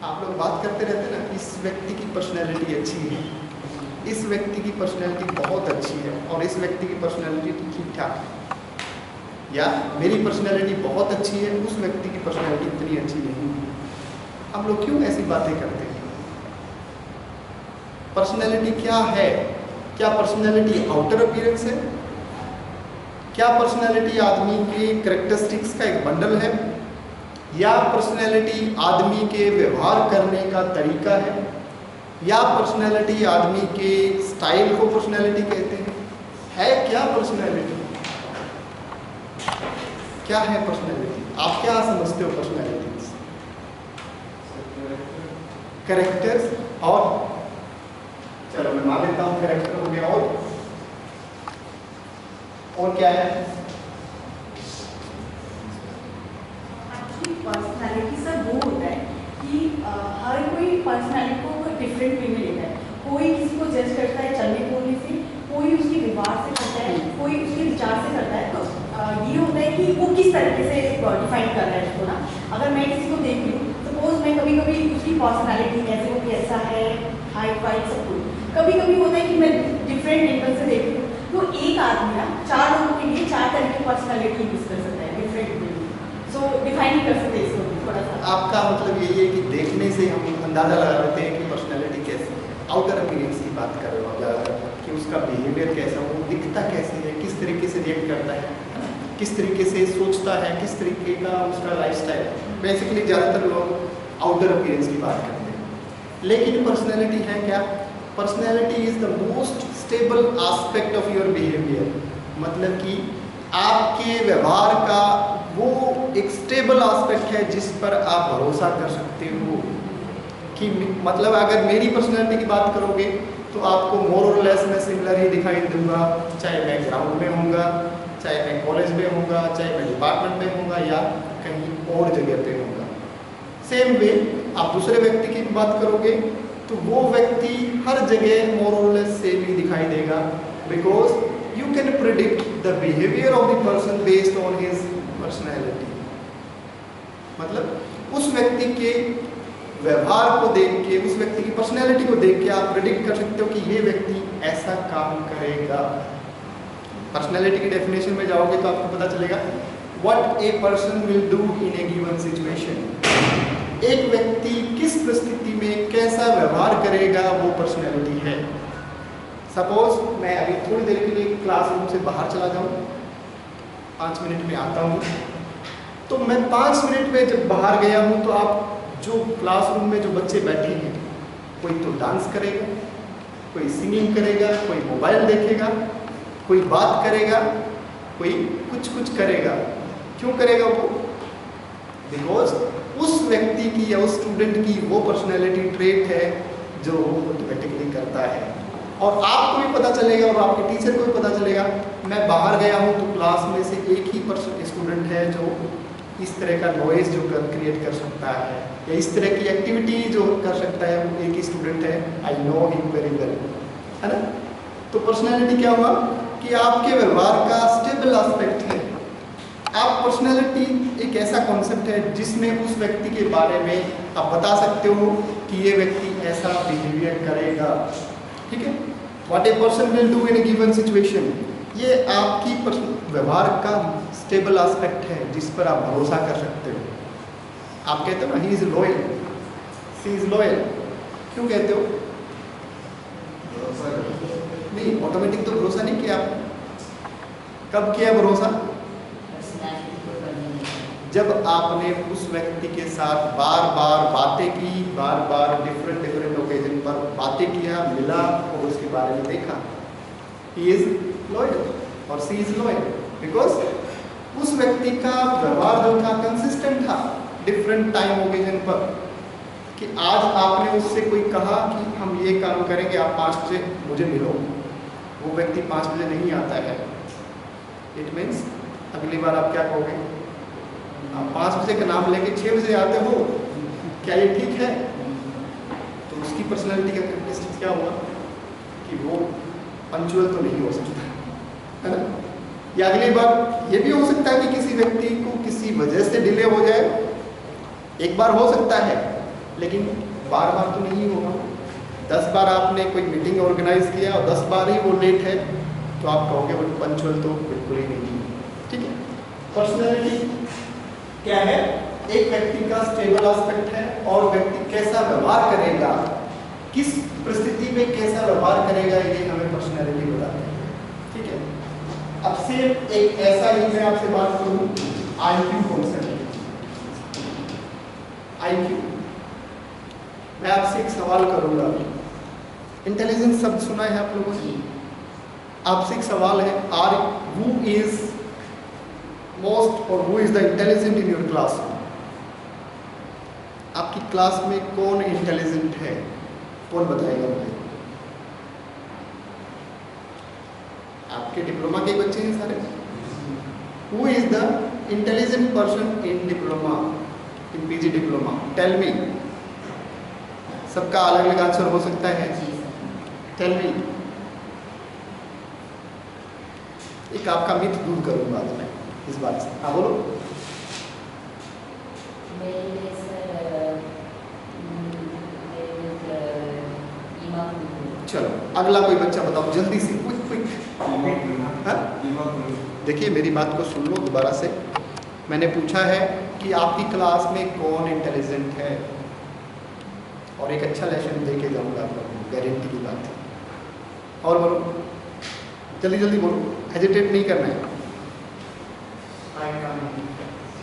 आप लोग बात करते रहते हैं ना, इस व्यक्ति की पर्सनैलिटी अच्छी है, इस व्यक्ति की पर्सनैलिटी बहुत अच्छी है, और इस व्यक्ति की पर्सनैलिटी ठीक ठाक है, या मेरी पर्सनैलिटी बहुत अच्छी है, उस व्यक्ति की पर्सनैलिटी इतनी अच्छी नहीं है। हम लोग क्यों ऐसी बातें करते हैं? पर्सनैलिटी क्या है? क्या पर्सनैलिटी आउटर अपीयरेंस है? क्या पर्सनैलिटी आदमी के कैरेक्टरिस्टिक्स का एक बंडल है? या पर्सनैलिटी आदमी के व्यवहार करने का तरीका है? या पर्सनैलिटी आदमी के स्टाइल को पर्सनैलिटी कहते हैं? है क्या पर्सनैलिटी? क्या है पर्सनैलिटी? आप क्या समझते हो पर्सनैलिटी? कैरेक्टर्स, और चलो मैं मान लेता हूँ कैरेक्टर हो गया, और क्या है? पर्सनालिटी सर वो होता है कि हर कोई पर्सनालिटी को डिफरेंट वे में लेता है। कोई किसी को जज करता है चलने बोलने से, कोई उसके व्यवहार से करता है, कोई उसके विचार से करता है। तो ये होता है कि वो किस तरीके से डिफाइन कर रहा है उसको ना। अगर मैं किसी को देख लूँ, सपोज मैं कभी कभी उसकी पर्सनालिटी ऐसे वो कैसा है, हाइट वाइट सब कुछ, कभी कभी होता है कि मैं डिफरेंट एंगल से देख लूँ, तो एक आदमी ना 4 लोगों के लिए 4 तरह की पर्सनालिटी यूज कर सकता है डिफरेंट वे। सो डिफाइन नहीं कर सकते इसको थोड़ा सा। आपका मतलब यही है कि देखने से हम अंदाजा लगा लेते हैं कि पर्सनैलिटी कैसी है। आउटर अपीयरेंस की बात कर रहे हो ज़्यादातर, कि उसका बिहेवियर कैसा, वो दिखता कैसे है, किस तरीके से रिएक्ट करता है, किस तरीके से सोचता है, किस तरीके का उसका लाइफस्टाइल। बेसिकली ज़्यादातर लोग आउटर अपीयरेंस की बात करते हैं, लेकिन पर्सनैलिटी है क्या? Personality is the most stable aspect of your behaviour. मतलब कि आपके व्यवहार का वो एक स्टेबल आस्पेक्ट है जिस पर आप भरोसा कर सकते हो। कि मतलब अगर मेरी पर्सनैलिटी की बात करोगे तो आपको मोर और लेस मैं सिमिलर ही दिखाई दूंगा, चाहे मैं ग्राउंड में होऊंगा, चाहे मैं कॉलेज में होऊंगा, चाहे मैं डिपार्टमेंट में होऊंगा, या कहीं और जगह पे होऊंगा। सेम वे आप दूसरे व्यक्ति की बात करोगे तो वो व्यक्ति हर जगह मोर और लेस सेम ही दिखाई देगा, because you can predict the behaviour of the person based on his personality. मतलब उस व्यक्ति के व्यवहार को देख के, उस व्यक्ति की पर्सनैलिटी को देख के आप प्रिडिक्ट कर सकते हो कि ये व्यक्ति ऐसा काम करेगा। पर्सनैलिटी की डेफिनेशन में जाओगे तो आपको पता चलेगा what a person will do in A given situation. एक व्यक्ति किस परिस्थिति में कैसा व्यवहार करेगा, वो पर्सनैलिटी है। सपोज मैं अभी थोड़ी देर के लिए क्लासरूम से बाहर चला जाऊँ, 5 मिनट में आता हूँ, तो मैं 5 मिनट में जब बाहर गया हूँ तो आप जो क्लासरूम में जो बच्चे बैठे हैं, कोई तो डांस करेगा, कोई सिंगिंग करेगा, कोई मोबाइल देखेगा, कोई बात करेगा, कोई कुछ करेगा। क्यों करेगा वो? बिकॉज उस व्यक्ति की या उस स्टूडेंट की वो पर्सनैलिटी ट्रेट है जो ऑटोमेटिकली करता है। और आपको भी पता चलेगा और आपके टीचर को भी पता चलेगा, मैं बाहर गया हूँ तो क्लास में से एक ही स्टूडेंट है जो इस तरह का नॉइज जो क्रिएट कर सकता है, या इस तरह की एक्टिविटी जो कर सकता है, वो एक ही स्टूडेंट है। I know him very well, है ना। तो पर्सनैलिटी क्या हुआ कि आपके व्यवहार का स्टेबल एस्पेक्ट है। आप पर्सनैलिटी एक ऐसा कॉन्सेप्ट है जिसमें उस व्यक्ति के बारे में आप बता सकते हो कि ये व्यक्ति ऐसा बिहेवियर करेगा, ठीक है। What a person will do in A given situation, ये आपकी व्यवहार का स्टेबल एस्पेक्ट है जिस पर आप भरोसा कर सकते हो। आप कहते हो ना, he is loyal, she is loyal. क्यों कहते हो? नहीं, ऑटोमेटिक तो भरोसा नहीं किया। कब किया भरोसा? जब आपने उस व्यक्ति के साथ बार बार बातें की, बार बार डिफरेंट ओकेजन पर बातें किया, मिला और उसके बारे में देखा। ही इज लॉयल और सी इज लॉयल बिकॉज उस व्यक्ति का व्यवहार जो था कंसिस्टेंट था डिफरेंट टाइम ओकेजन पर। कि आज आपने उससे कोई कहा कि हम ये काम करेंगे, आप 5 बजे मुझे मिलो, वो व्यक्ति 5 बजे नहीं आता है, इट मीन्स अगली बार आप क्या कहोगे? आप 5 बजे का नाम लेके 6 बजे आते हो, क्या ये ठीक है? तो उसकी पर्सनैलिटी का कैरेक्टरिस्टिक्स क्या हुआ कि वो पंचुअल तो नहीं हो सकता, है ना। या अगली बार ये भी हो सकता है कि किसी व्यक्ति को किसी वजह से डिले हो जाए, एक बार हो सकता है, लेकिन बार बार तो नहीं होगा। 10 बार आपने कोई मीटिंग ऑर्गेनाइज किया और 10 बार ही वो लेट है, तो आप कहोगे वो पंचुअल तो बिल्कुल ही नहीं है। ठीक है, पर्सनैलिटी क्या है? एक व्यक्ति का स्टेबल एस्पेक्ट है, और व्यक्ति कैसा व्यवहार करेगा, किस परिस्थिति में कैसा व्यवहार करेगा, ये हमें पर्सनैलिटी बताते हैं। ठीक है, अब से एक ऐसा ही मैं आपसे बात करूं, आईक्यू कॉन्सेप्ट। आईक्यू, मैं आपसे एक सवाल करूंगा। इंटेलिजेंस शब्द सुना है आप लोगों ने? आपसे एक सवाल है, आर हु इज मोस्ट और who is the intelligent in your class? आपकी क्लास में कौन इंटेलिजेंट है? कौन बताएगा मुझे? आपके डिप्लोमा के बच्चे हैं सारे। Who is the intelligent person in diploma, in PG diploma? Tell me. सबका अलग अलग आंसर हो सकता है। Tell me. एक आपका मिथ दूर करूंगा आज मैं इस बात से। हाँ बोलो। चलो अगला कोई बच्चा बताओ जल्दी से, क्विक क्विक। देखिए मेरी बात को सुन लो दोबारा से। मैंने पूछा है कि आपकी क्लास में कौन इंटेलिजेंट है, और एक अच्छा लेसन दे के जाऊँगा आप लोगों को, गारंटी की बात है। और बोलो जल्दी जल्दी बोलो, हेजिटेट नहीं करना है।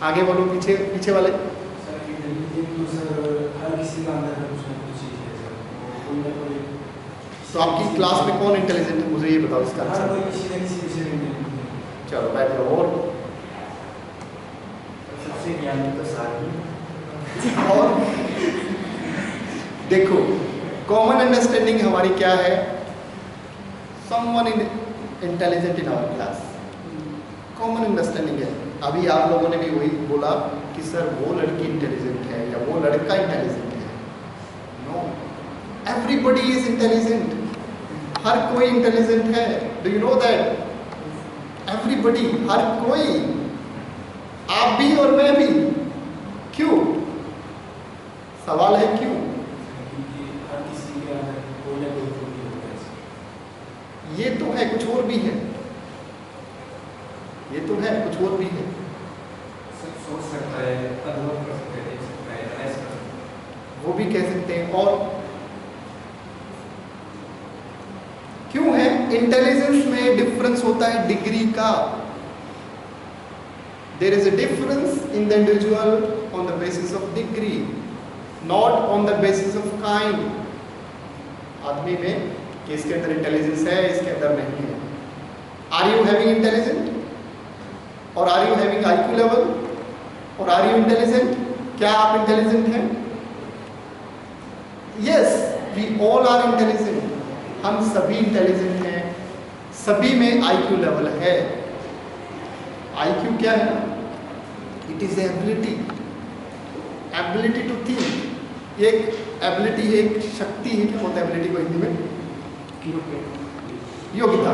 आगे बोलो, पीछे पीछे वाले। तो आपकी क्लास में कौन इंटेलिजेंट है, मुझे ये बताओ इसका आंसर। चलो बैठ जाओ। और सबसे ज्ञानी तो सारी। और देखो कॉमन अंडरस्टैंडिंग हमारी क्या है? Someone intelligent in our class, common understanding है। अभी आप लोगों ने भी वही बोला कि सर वो लड़की इंटेलिजेंट है या वो लड़का इंटेलिजेंट है। No, everybody is intelligent. हर कोई इंटेलिजेंट है। Do you know that? Everybody, हर कोई, आप भी और मैं भी। क्यों? सवाल है क्यों? ये तो है, कुछ और भी है। ये तो है, कुछ और भी है। सोच सकता है, अनुभव कर सकते हैं, देख सकता है, एनालाइज कर सकता है, वो भी कह सकते हैं। और क्यों है? इंटेलिजेंस में डिफरेंस होता है डिग्री का। There is a difference in the individual on the basis of degree, not on the basis of kind. आदमी में कि इसके अंदर इंटेलिजेंस है, इसके अंदर नहीं है। आर यू हैविंग इंटेलिजेंट और are you having IQ level और आर यू इंटेलिजेंट? क्या आप इंटेलिजेंट हैं? Yes, we all are intelligent. हम सभी इंटेलिजेंट हैं, सभी में आईक्यू लेवल है। आईक्यू क्या है? It is ability, ability to think. ये एक एबिलिटी है, एक शक्ति है। क्या होता है एबिलिटी को हिंदी में? योग्यता।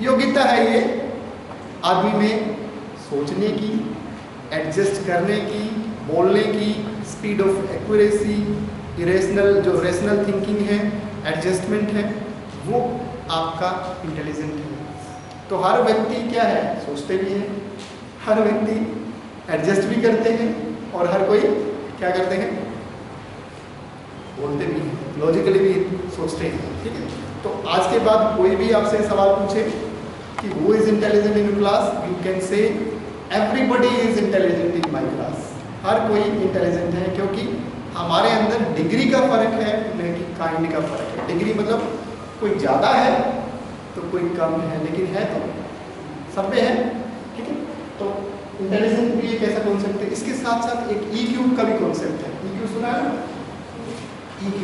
योग्यता है ये आदमी में सोचने की, एडजस्ट करने की, बोलने की, स्पीड ऑफ एक्यूरेसी, इरेशनल जो रेशनल थिंकिंग है, एडजस्टमेंट है, वो आपका इंटेलिजेंट है। तो हर व्यक्ति क्या है? सोचते भी हैं, हर व्यक्ति एडजस्ट भी करते हैं, और हर कोई क्या करते हैं? बोलते भी हैं, लॉजिकली भी सोचते हैं। ठीक है, तो आज के बाद कोई भी आपसे सवाल पूछे कि who is intelligent in class, you can say everybody is intelligent in my class. हर कोई इंटेलिजेंट है, क्योंकि हमारे अंदर डिग्री का फर्क है, नहीं कि काइंड का फर्क है। डिग्री मतलब कोई ज़्यादा है तो कोई कम है, लेकिन है तो सब में है। ठीक है, तो इंटेलिजेंट भी एक ऐसा कॉन्सेप्ट है। इसके साथ साथ एक EQ का भी कॉन्सेप्ट है। EQ सुना है ना? EQ,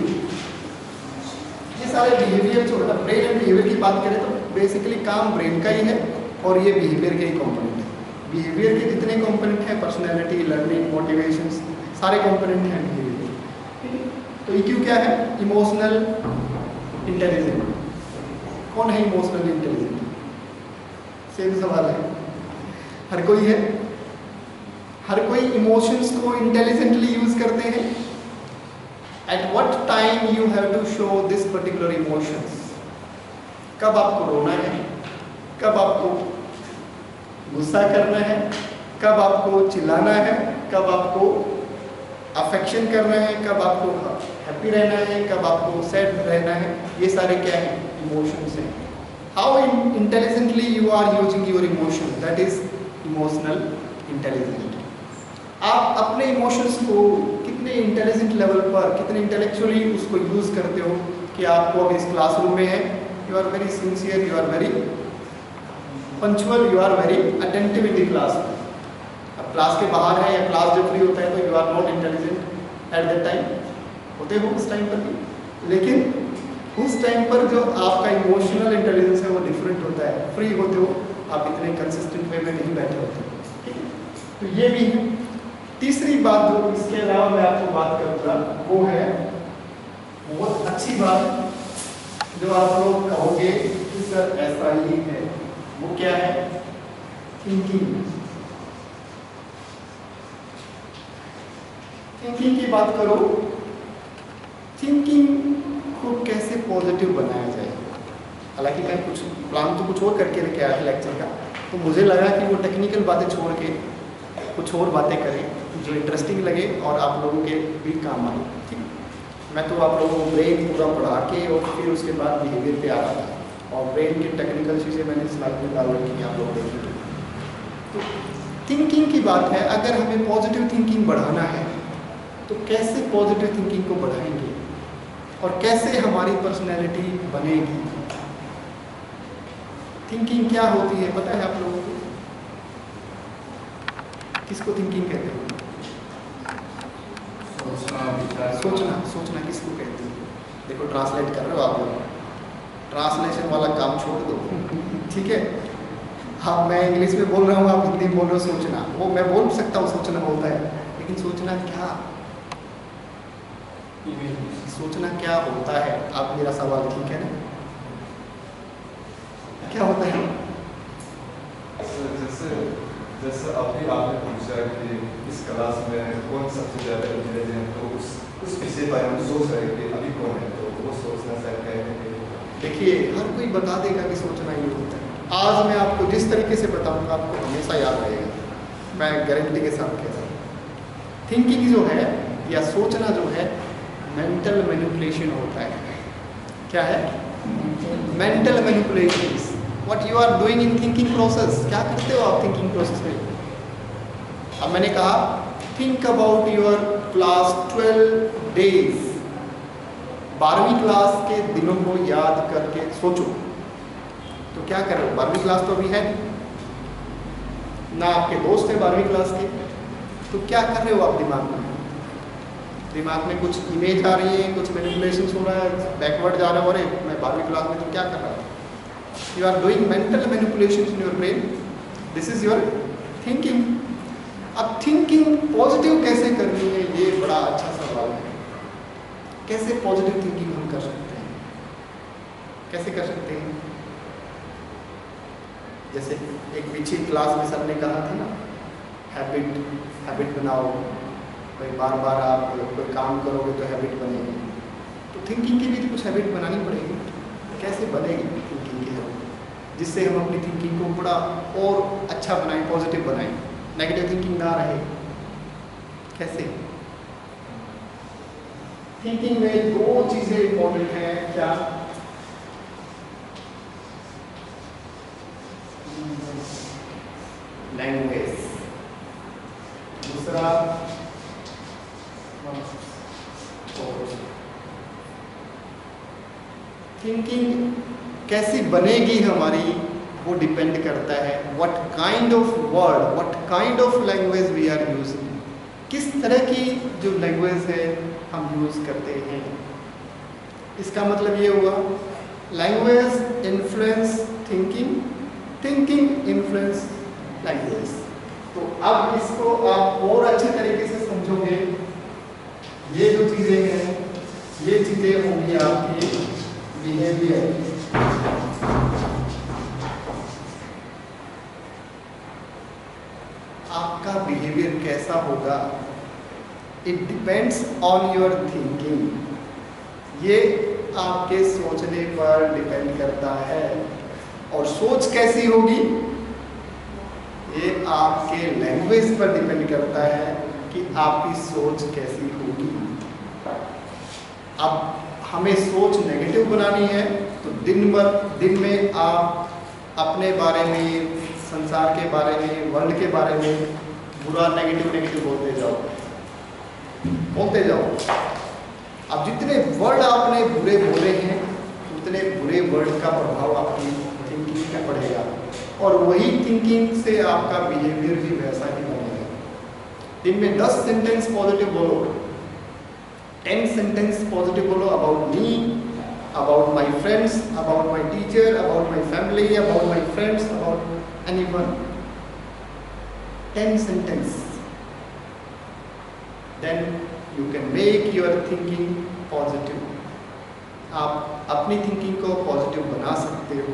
ये सारे बिहेवियर जो है, ब्रेन एंड बिहेवियर की बात करें तो बेसिकली काम ब्रेन का ही है, और ये बिहेवियर के ही कंपोनेंट है। बिहेवियर के जितने कंपोनेंट हैं, पर्सनैलिटी, लर्निंग, मोटिवेशन, सारे कंपोनेंट हैं बिहेवियर। ठीक है, तो EQ क्या है? Emotional intelligent. कौन है इमोशनल इंटेलिजेंट? सेम सवाल है। हर कोई है। हर कोई इमोशंस को इंटेलिजेंटली यूज करते हैं। At what time you have to show this particular emotions? कब आपको रोना है, कब आपको गुस्सा करना है, कब आपको चिल्लाना है, कब आपको अफेक्शन करना है, कब आपको हैप्पी रहना है, कब आपको सैड रहना है, ये सारे क्या है? इमोशंस हैं. How intelligently you are using your emotion, that is emotional intelligent. आप अपने इमोशंस को कितने इंटेलिजेंट लेवल पर, कितने इंटेलेक्चुअली उसको यूज़ करते हो कि आपको अब इस क्लासरूम में है, you are very sincere, you are very punctual, you are very attentive in the class. अब क्लास के बाहर है या क्लास जब फ्री होता है तो you are not intelligent at that time. होते हो उस टाइम पर भी, लेकिन उस टाइम पर जो आपका इमोशनल इंटेलिजेंस है वो डिफरेंट होता है. फ्री होते हो, आप इतने कंसिस्टेंट वे में नहीं बैठे होते. ठीक है, तो ये भी है. तीसरी बात जो इसके अलावा मैं आपको बात करूँगा वो है बहुत अच्छी बात जो आप लोग कहोगे कि सर ऐसा ही है, वो क्या है? थिंकिंग. थिंकिंग की बात करो. थिंकिंग को कैसे पॉजिटिव बनाया जाए? हालांकि मैं कुछ प्लान तो कुछ और करके लेके आया था लेक्चर का, तो मुझे लगा कि वो टेक्निकल बातें छोड़ के कुछ और बातें करें जो इंटरेस्टिंग लगे और आप लोगों के भी काम आए. ठीक, मैं तो आप लोगों को ब्रेन पूरा पढ़ा के और फिर उसके बाद बिहेवियर पे आ रहा था, और ब्रेन की टेक्निकल चीज़ें मैंने स्लाइड में डाल रखी हैं, आप लोग देखेंगे. तो थिंकिंग की बात है, अगर हमें पॉजिटिव थिंकिंग बढ़ाना है तो कैसे पॉजिटिव थिंकिंग को बढ़ाएंगे और कैसे हमारी पर्सनैलिटी बनेगी? थिंकिंग क्या होती है पता है आप लोगों को? किसको थिंकिंग कहते हैं? सोचना. सोचना किसको कहते हैं? देखो ट्रांसलेट कर रहे हो आप लोग, ट्रांसलेशन वाला काम छोड़ दो. ठीक है, हाँ मैं इंग्लिश में बोल रहा हूँ, आप हिंदी में बोल रहे हो. सोचना वो मैं बोल सकता हूँ, सोचना होता है, लेकिन सोचना क्या? सोचना क्या होता है? आप मेरा सवाल ठीक है ना? क्या होता है? जैसे अभी आपने पूछा कि इस क्लास में कौन सबसे ज़्यादा इंटेलिजेंट, तो उस विषय पर हम सोच रहे कि अभी कौन है, तो वो सोचना शायद कहने. देखिए हर कोई बता देगा कि सोचना ये होता है. आज मैं आपको जिस तरीके से बताऊंगा आपको हमेशा याद रहेगा, मैं गारंटी के साथ कहता हूँ. थिंकिंग जो है या सोचना जो है मेंटल मैनिपुलेशन होता है. क्या है? Mental manipulation. What you are doing in thinking process. क्या करते हो आप थिंकिंग प्रोसेस में? अब मैंने कहा think about your class 12 days. 12वीं क्लास के दिनों को याद करके सोचो. तो क्या कर रहे हो? 12वीं क्लास तो अभी है ना, आपके दोस्त है 12वीं क्लास के, तो क्या कर रहे हो आप दिमाग में? दिमाग में कुछ इमेज आ रही है, कुछ मैनिपुलेशन हो रहा है, बैकवर्ड जा रहा है. अरे मैं 12वीं क्लास में, तो क्या कर रहा हूँ? You are doing mental manipulation in your brain. This is your thinking. अब थिंकिंग पॉजिटिव कैसे करनी है, ये बड़ा अच्छा सवाल है. कैसे पॉजिटिव थिंकिंग हम कर सकते हैं? कैसे कर सकते हैं? जैसे एक पीछे क्लास में सर ने कहा था ना, हैबिट बनाओ. भाई बार बार आप कोई काम करोगे तो हैबिट बनेगी. तो थिंकिंग की भी तो कुछ हैबिट बनानी पड़ेगी. कैसे बनेगी थिंकिंग की हैबिट, जिससे हम अपनी थिंकिंग को बड़ा और अच्छा बनाएं, पॉजिटिव बनाएं, नेगेटिव थिंकिंग ना रहे? कैसे? थिंकिंग में दो चीज़ें इंपॉर्टेंट हैं. क्या? लैंग्वेज. दूसरा थिंकिंग कैसी बनेगी हमारी, वो डिपेंड करता है what kind of word, what kind of language we are using. किस तरह की जो लैंग्वेज है हम यूज़ करते हैं. इसका मतलब ये हुआ language influence thinking, thinking influence language. तो अब इसको आप और अच्छे तरीके से समझोगे. ये जो चीज़ें हैं, ये चीज़ें होंगी आपकी बिहेवियर. आपका बिहेवियर कैसा होगा, it depends on your thinking. ये आपके सोचने पर डिपेंड करता है। और सोच कैसी होगी, ये आपके लैंग्वेज पर डिपेंड करता है कि आपकी सोच कैसी होगी। अब हमें सोच नेगेटिव बनानी है तो दिन में आप अपने बारे में, संसार के बारे में, वर्ल्ड के बारे में बुरा नेगेटिव बोलते जाओ। अब जितने वर्ड आपने बुरे बोले हैं उतने बुरे वर्ड का प्रभाव आपकी थिंकिंग पे पड़ेगा और वही थिंकिंग से आपका बिहेवियर भी वैसा ही बनेगा। दिन में 10 सेंटेंस पॉजिटिव बोलो, 10 सेंटेंस पॉजिटिव बोलो about me, about my friends, about my teacher, about my family, about my friends, about anyone. 10 sentences. Then you can make your thinking positive. आप अपनी थिंकिंग को पॉजिटिव बना सकते हो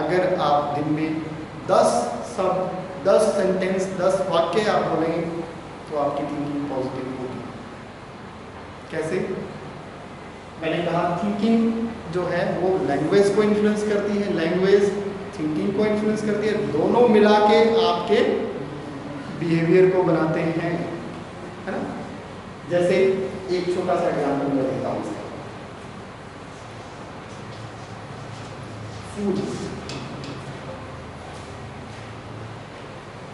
अगर आप दिन में 10 सेंटेंस 10 वाक्य आप बोलेंगे तो आपकी थिंकिंग पॉजिटिव होगी। कैसे? मैंने कहा थिंकिंग जो है वो लैंग्वेज को इन्फ्लुएंस करती है, लैंग्वेज थिंकिंग को इन्फ्लुएंस करती है, दोनों मिला के आपके बिहेवियर को बनाते हैं, है ना। जैसे एक छोटा सा एग्जाम्पल मैं देता हूँ इसका। फूड,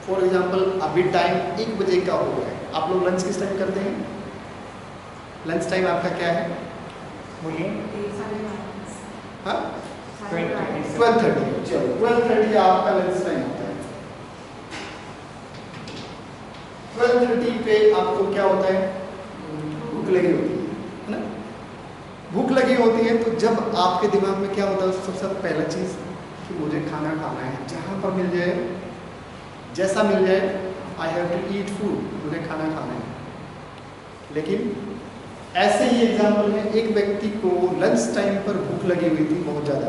फॉर एग्जाम्पल अभी टाइम 1 बजे का हो गया है। आप लोग लंच किस टाइम करते हैं? लंच टाइम आपका क्या है? बोलिए। हाँ 12:30। चलो 12:30 आपका लंच टाइम होता है। 12:30 पे आपको क्या होता है? भूख लगी होती है ना। भूख लगी होती है तो जब आपके दिमाग में क्या होता है, सबसे पहला चीज़ कि मुझे खाना खाना है, जहाँ पर मिल जाए, जैसा मिल जाए, I have to eat food, मुझे खाना खाना है। लेकिन ऐसे ही एग्जाम्पल है, एक व्यक्ति को लंच टाइम पर भूख लगी हुई थी बहुत ज़्यादा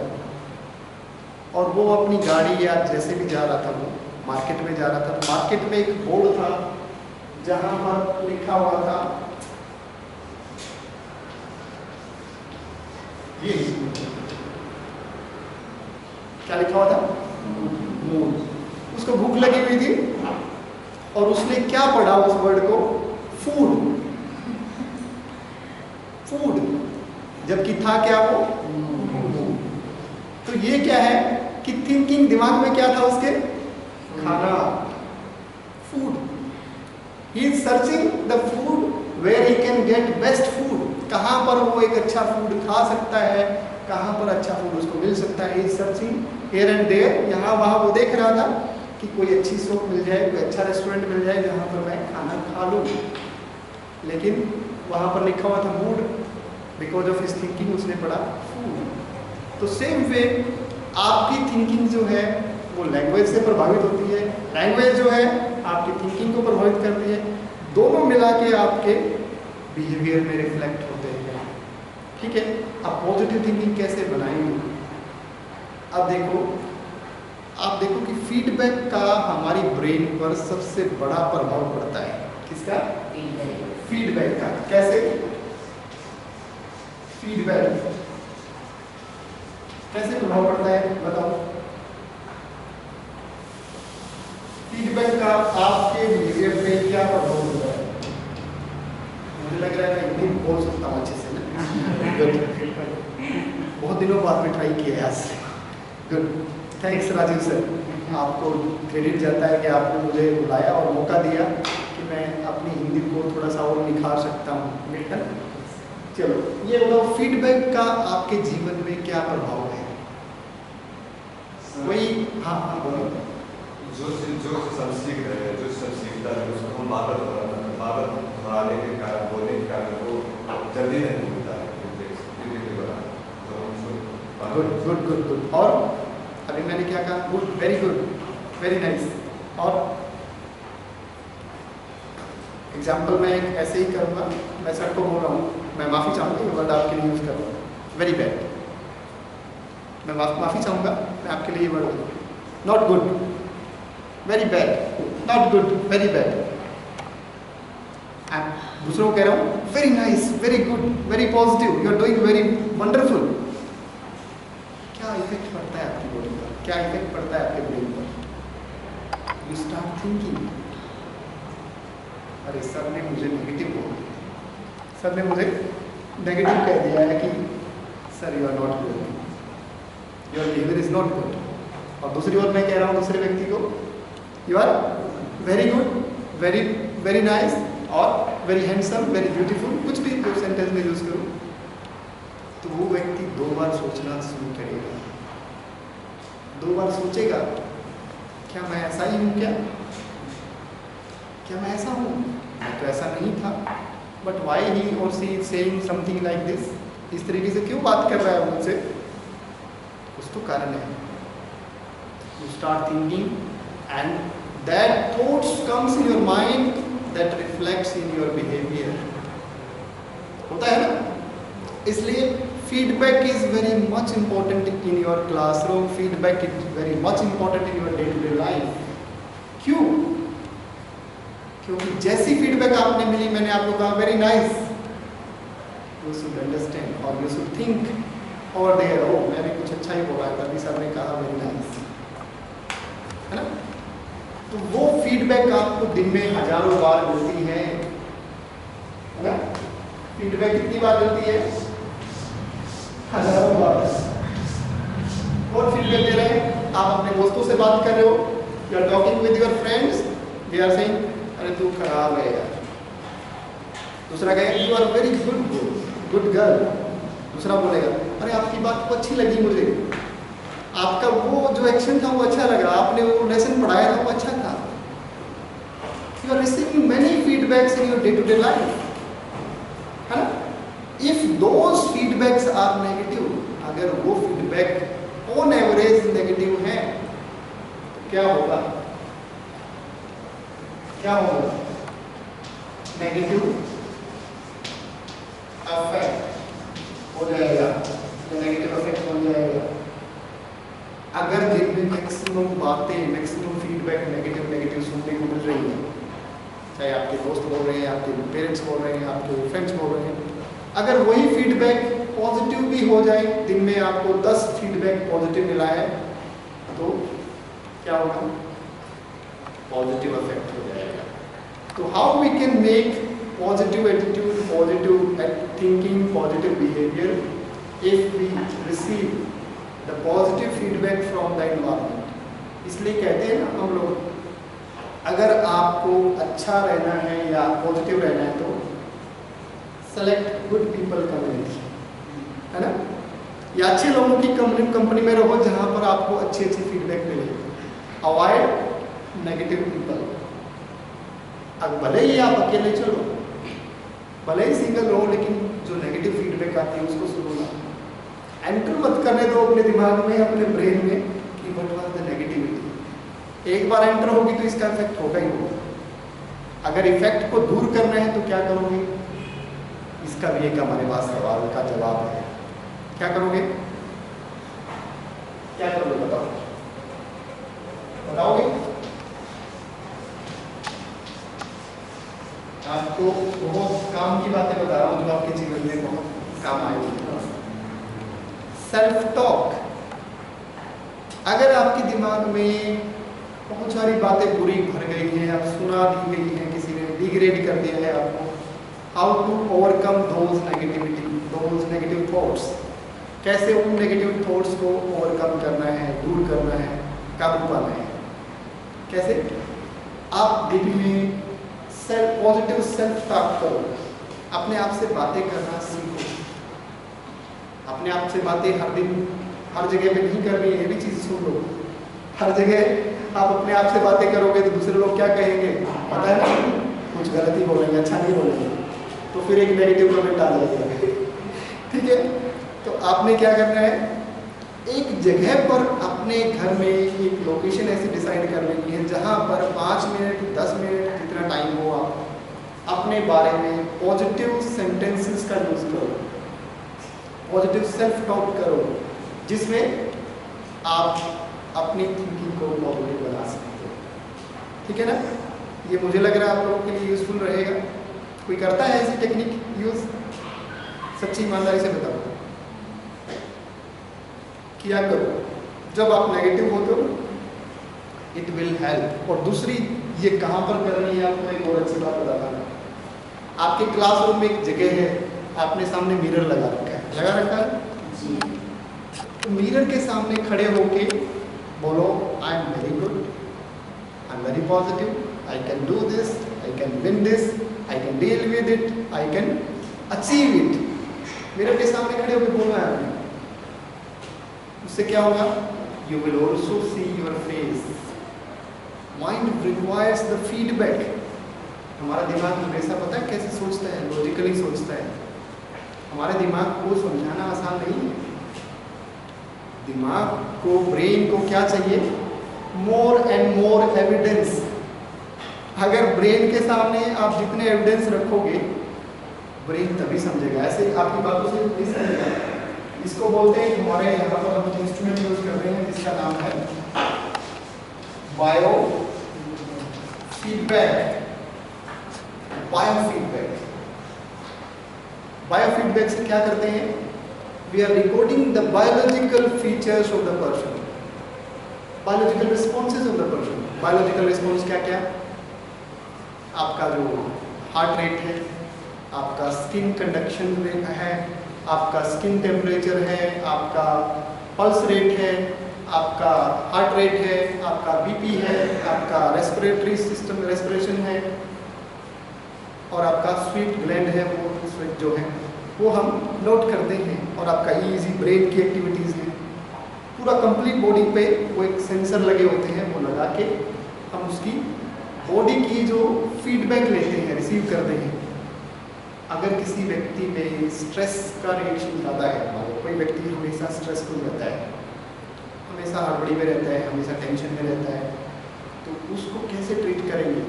और वो अपनी गाड़ी या जैसे भी जा रहा था, वो मार्केट में जा रहा था। मार्केट में एक बोर्ड था जहाँ पर लिखा हुआ था ये, क्या लिखा हुआ था? मूड। उसको भूख लगी हुई थी और उसने क्या पढ़ा उस वर्ड को? फूड। फूड, जबकि था क्या वो? तो ये क्या है कि थिंकिंग दिमाग में क्या था उसके? खाना, food. He is searching the food where he can get best food. कहाँ पर वो एक अच्छा फूड खा सकता है, कहाँ पर अच्छा फूड उसको मिल सकता है। He is searching here and there, यहाँ वहाँ वो देख रहा था कि कोई अच्छी शॉप मिल जाए, कोई अच्छा रेस्टोरेंट मिल जाए जहाँ पर मैं खाना खा लूँ। लेकिन वहाँ पर लिखा हुआ था mood, because of his thinking उसने पढ़ा फूड। तो सेम वे आपकी थिंकिंग जो है वो लैंग्वेज से प्रभावित होती है, लैंग्वेज जो है आपकी थिंकिंग को प्रभावित करती है, दोनों मिला के आपके बिहेवियर में रिफ्लेक्ट होते हैं। ठीक है, अब पॉजिटिव थिंकिंग कैसे बनाएंगे? अब आप देखो कि फीडबैक का हमारी ब्रेन पर सबसे बड़ा प्रभाव पड़ता है। किसका? फीडबैक का। कैसे? फीडबैक कैसे प्रभाव पड़ता है बताओ? फीडबैक का आपके बिहेवियर पे क्या प्रभाव होता है? मुझे लग रहा है मैं हिंदी बोल सकता हूँ अच्छे से ना। बहुत दिनों बाद में ट्राई किया है आज से। गुड, थैंक्स राजीव सर, आपको क्रेडिट जाता है कि आपने मुझे बुलाया और मौका दिया कि मैं अपनी हिंदी को थोड़ा सा और निखार सकता हूँ। बेटर, चलो ये बताओ फीडबैक का आपके जीवन में क्या प्रभाव है? वही हाँ बोलो। जो सब सीख रहे हैं, जो सब सीखता है उसको हम बात दोहराने के कारण, बोलने के कारण वो जल्दी नहीं मिलता है। गुड। और अभी मैंने क्या कहा? Good, very good, very nice. और एग्जाम्पल मैं एक ऐसे ही करूँगा, मैं सर को बोल रहा हूँ, मैं माफ़ी चाहूँगा, ये वर्ड आपके लिए यूज़ करूँगा, वेरी बैड। मैं माफ़ी चाहूँगा, मैं आपके लिए ये word, not good, very bad, not good, very bad. दूसरों को कह रहा हूँ very nice, very good, very positive, you are doing very wonderful, क्या इफेक्ट पड़ता है आपकी बॉडी पर, क्या इफेक्ट पड़ता है आपके ब्रेन पर? यू स्टार्ट थिंकिंग, अरे सर ने मुझे नेगेटिव बोल दिया, सर ने मुझे नेगेटिव कह दिया है कि sir you are not good, your behaviour is not good, और दूसरी ओर मैं कह रहा हूँ दूसरे व्यक्ति को you are very good, very very nice, और वेरी हैंडसम, वेरी ब्यूटीफुल, कुछ भी जो सेंटेंस में यूज करूँ, तो वो व्यक्ति 2 बार सोचना शुरू करेगा, 2 बार सोचेगा क्या मैं ऐसा ही हूँ, क्या मैं ऐसा हूँ, मैं तो ऐसा नहीं था, बट वाई ही और she is saying something like this, इस तरीके से क्यों बात कर रहा है मुझसे, कुछ तो कारण है। You start thinking and that thoughts comes in your mind that reflects in your behavior, होता है ना? इसलिए feedback is very much important in your classroom, feedback is very much important in your day-to-day life. क्यों? क्योंकि जैसी feedback आपने मिली, मैंने आपको कहा very nice, you should understand or you should think over there, oh मैंने कुछ अच्छा ही बोला, तभी सर ने कहा वेरी नाइस, है ना? तो वो फीडबैक आपको दिन में हजारों बार मिलती है ना? फीडबैक कितनी बार मिलती है? हजारों बार। और फीडबैक दे रहे हैं, आप अपने दोस्तों से बात कर रहे हो, you are talking with your friends, they are saying अरे तू खराब है यार, दूसरा कहेगा you are very good girl, दूसरा बोलेगा अरे आपकी बात तो अच्छी लगी मुझे, आपका वो जो एक्शन था वो अच्छा लगा, आपने वो लेसन पढ़ाया था वो अच्छा था। You are receiving many feedbacks in your day to day life, है ना? If those feedbacks are negative, अगर वो फीडबैक ऑन एवरेज नेगेटिव है तो क्या होगा? क्या होगा? नेगेटिव अफेक्ट हो जाएगा, नेगेटिव अफेक्ट हो जाएगा। अगर दिन में मैक्सिमम बातें, मैक्सिमम फीडबैक नेगेटिव सुनने को मिल रही है, चाहे आपके दोस्त बोल रहे हैं, आपके पेरेंट्स बोल रहे हैं, आपके फ्रेंड्स बोल रहे हैं, अगर वही फीडबैक पॉजिटिव भी हो जाए, दिन में आपको 10 फीडबैक पॉजिटिव मिला है, तो क्या होगा? पॉजिटिव अफेक्ट हो जाएगा। तो how we can make positive attitude, positive thinking, positive behaviour if we receive the positive feedback from the environment. इसलिए कहते हैं ना हम लोग, अगर आपको अच्छा रहना है या पॉजिटिव रहना है तो सेलेक्ट गुड पीपल कम्युनिटी, है ना? या अच्छे लोगों की कंपनी में रहो जहाँ पर आपको अच्छी फीडबैक मिले। Avoid negative people. अब भले ही आप अकेले चलो, भले ही सिंगल रहो, लेकिन जो नेगेटिव फीडबैक आती है उसको सुनो ना। एंटर मत करने दो अपने दिमाग में, अपने ब्रेन में कि व्हाट वाज द नेगेटिविटी। एक बार एंटर होगी तो इसका इफेक्ट होगा ही होगा। अगर इफेक्ट को दूर करना है तो क्या करोगे? इसका भी एक हमारे पास सवाल का जवाब है। क्या करोगे? क्या करोगे बताओ, बताओगे? आपको बहुत काम की बातें बता रहा हूँ जो आपके जीवन में बहुत काम आएगी। Self talk. अगर आपके दिमाग में बहुत सारी बातें बुरी भर गई हैं, आप सुना दी गई हैं, किसी ने डिग्रेड कर दिया है आपको, how to overcome those negativity, those negative thoughts. कैसे उन नेगेटिव थॉट्स को ओवरकम करना है, दूर करना है, काबू पाना है? कैसे? आप दिन में पॉजिटिव सेल्फ टॉक करो, अपने आप से बातें करना सीखो। अपने आप से बातें हर दिन हर जगह पे नहीं करनी है, ये भी चीज़ सुन लो। हर जगह आप अपने आप से बातें करोगे तो दूसरे लोग क्या कहेंगे पता है ना, कुछ गलत ही बोलेंगे, अच्छा नहीं बोलेंगे, तो फिर एक नेगेटिव कमेंट आ जाएगा। ठीक है, तो आपने क्या करना है, एक जगह पर अपने घर में एक लोकेशन ऐसी डिसाइड कर लेनी है जहाँ पर 5 मिनट 10 मिनट जितना टाइम हो आप अपने बारे में पॉजिटिव सेंटेंसेस का यूज़ करो, पॉजिटिव सेल्फ टॉक करो, जिसमें आप अपनी थिंकिंग को पॉजिटिव बना सकते हो। ठीक है ना? ये मुझे लग रहा है आप लोगों के लिए यूज़फुल रहेगा। कोई करता है ऐसी टेक्निक यूज? सच्ची ईमानदारी से बताओ, किया करो। जब आप नेगेटिव होते हो इट विल हेल्प। और दूसरी, ये कहाँ पर करनी है आपको एक और अच्छी बात बताता हूँ। आपके क्लासरूम में एक जगह है, आपने सामने मिरर लगा रखा है, लगा रखा है, तो मिरर के सामने खड़े होके बोलो I am very good, I am very positive, I can do this, I can win this, I can deal with it, I can achieve it. Mirror के सामने खड़े होकर बोलना है आपने। उससे क्या होगा? You will also see your face. Mind requires the feedback. हमारा दिमाग हमेशा पता है कैसे सोचता है, लॉजिकली सोचता है। हमारे दिमाग को समझाना आसान नहीं है। दिमाग को, ब्रेन को क्या चाहिए? मोर एंड मोर एविडेंस। अगर ब्रेन के सामने आप जितने एविडेंस रखोगे ब्रेन तभी समझेगा। ऐसे आपकी बातों से नहीं समझेगा। इसको बोलते हैं, हमारे यहाँ पर हम इंस्ट्रूमेंट यूज कर रहे हैं जिसका नाम है बायो फीडबैक। बायोफीडबैक। बायोफीडबैक से क्या करते हैं? We are recording the biological features of the person, biological responses of the person. Biological response क्या क्या? आपका जो हार्ट रेट है, आपका स्किन कंडक्शन रेट है, आपका स्किन टेम्परेचर है, आपका पल्स रेट है, आपका हार्ट रेट है, आपका बीपी है, आपका रेस्पिरेटरी सिस्टम रेस्पिरेशन है, और आपका स्वीट ग्लैंड है, वो स्वीट जो है वो हम नोट करते हैं। और आपका ईजी ब्रेन की एक्टिविटीज़ है। पूरा कंप्लीट बॉडी पे वो एक सेंसर लगे होते हैं, वो लगा के हम उसकी बॉडी की जो फीडबैक लेते हैं, रिसीव करते हैं। अगर किसी व्यक्ति में स्ट्रेस का रिएक्शन ज़्यादा है, कोई व्यक्ति हमेशा स्ट्रेसफुल रहता है, हमेशा हड़बड़ी में रहता है, हमेशा टेंशन में रहता है, तो उसको कैसे ट्रीट करेंगे?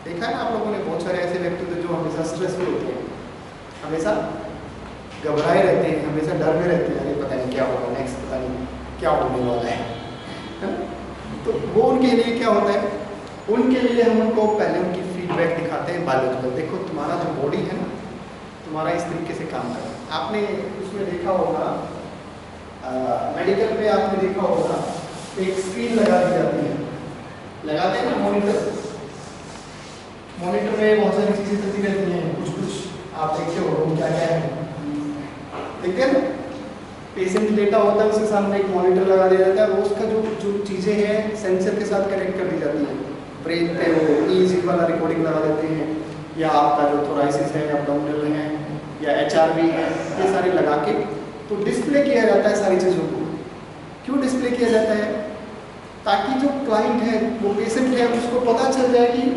देखा है ना आप लोगों ने, बहुत सारे ऐसे व्यक्ति होते हैं जो हमेशा स्ट्रेसफुल होते हैं, हमेशा घबराए रहते हैं, हमेशा डर में रहते हैं, अरे पता नहीं क्या होगा नेक्स्ट, पता नहीं क्या होने वाला है। तो वो उनके लिए क्या होता है? उनके लिए हम उनको पहले उनकी फीडबैक दिखाते हैं बायोलॉजिकल। देखो तुम्हारा जो बॉडी है ना, तुम्हारा इस तरीके से काम कर रहा है। आपने उसमें देखा होगा, मेडिकल में आपने देखा होगा, एक स्क्रीन लगा दी जाती है, लगाते हैं ना मॉनिटर। मॉनिटर में बहुत सारी चीज़ें चलती रहती हैं, कुछ कुछ आप देखते हो क्या क्या है, देखते हैं ना। पेशेंट डेटा होता है, उसके सामने एक मॉनिटर लगा दिया जाता है, वो उसका जो चीज़ें हैं सेंसर के साथ कनेक्ट कर दी जाती हैं। ब्रेन पे वो EEG वाला रिकॉर्डिंग लगा देते हैं, या आपका जो थोराइसिस है, एब्डोमिनल है, या HRV है, ये सारे लगा के तो डिस्प्ले किया जाता है सारी चीज़ों को। क्यों डिस्प्ले किया जाता है? ताकि जो क्लाइंट है, वो पेशेंट है, उसको पता चल जाए कि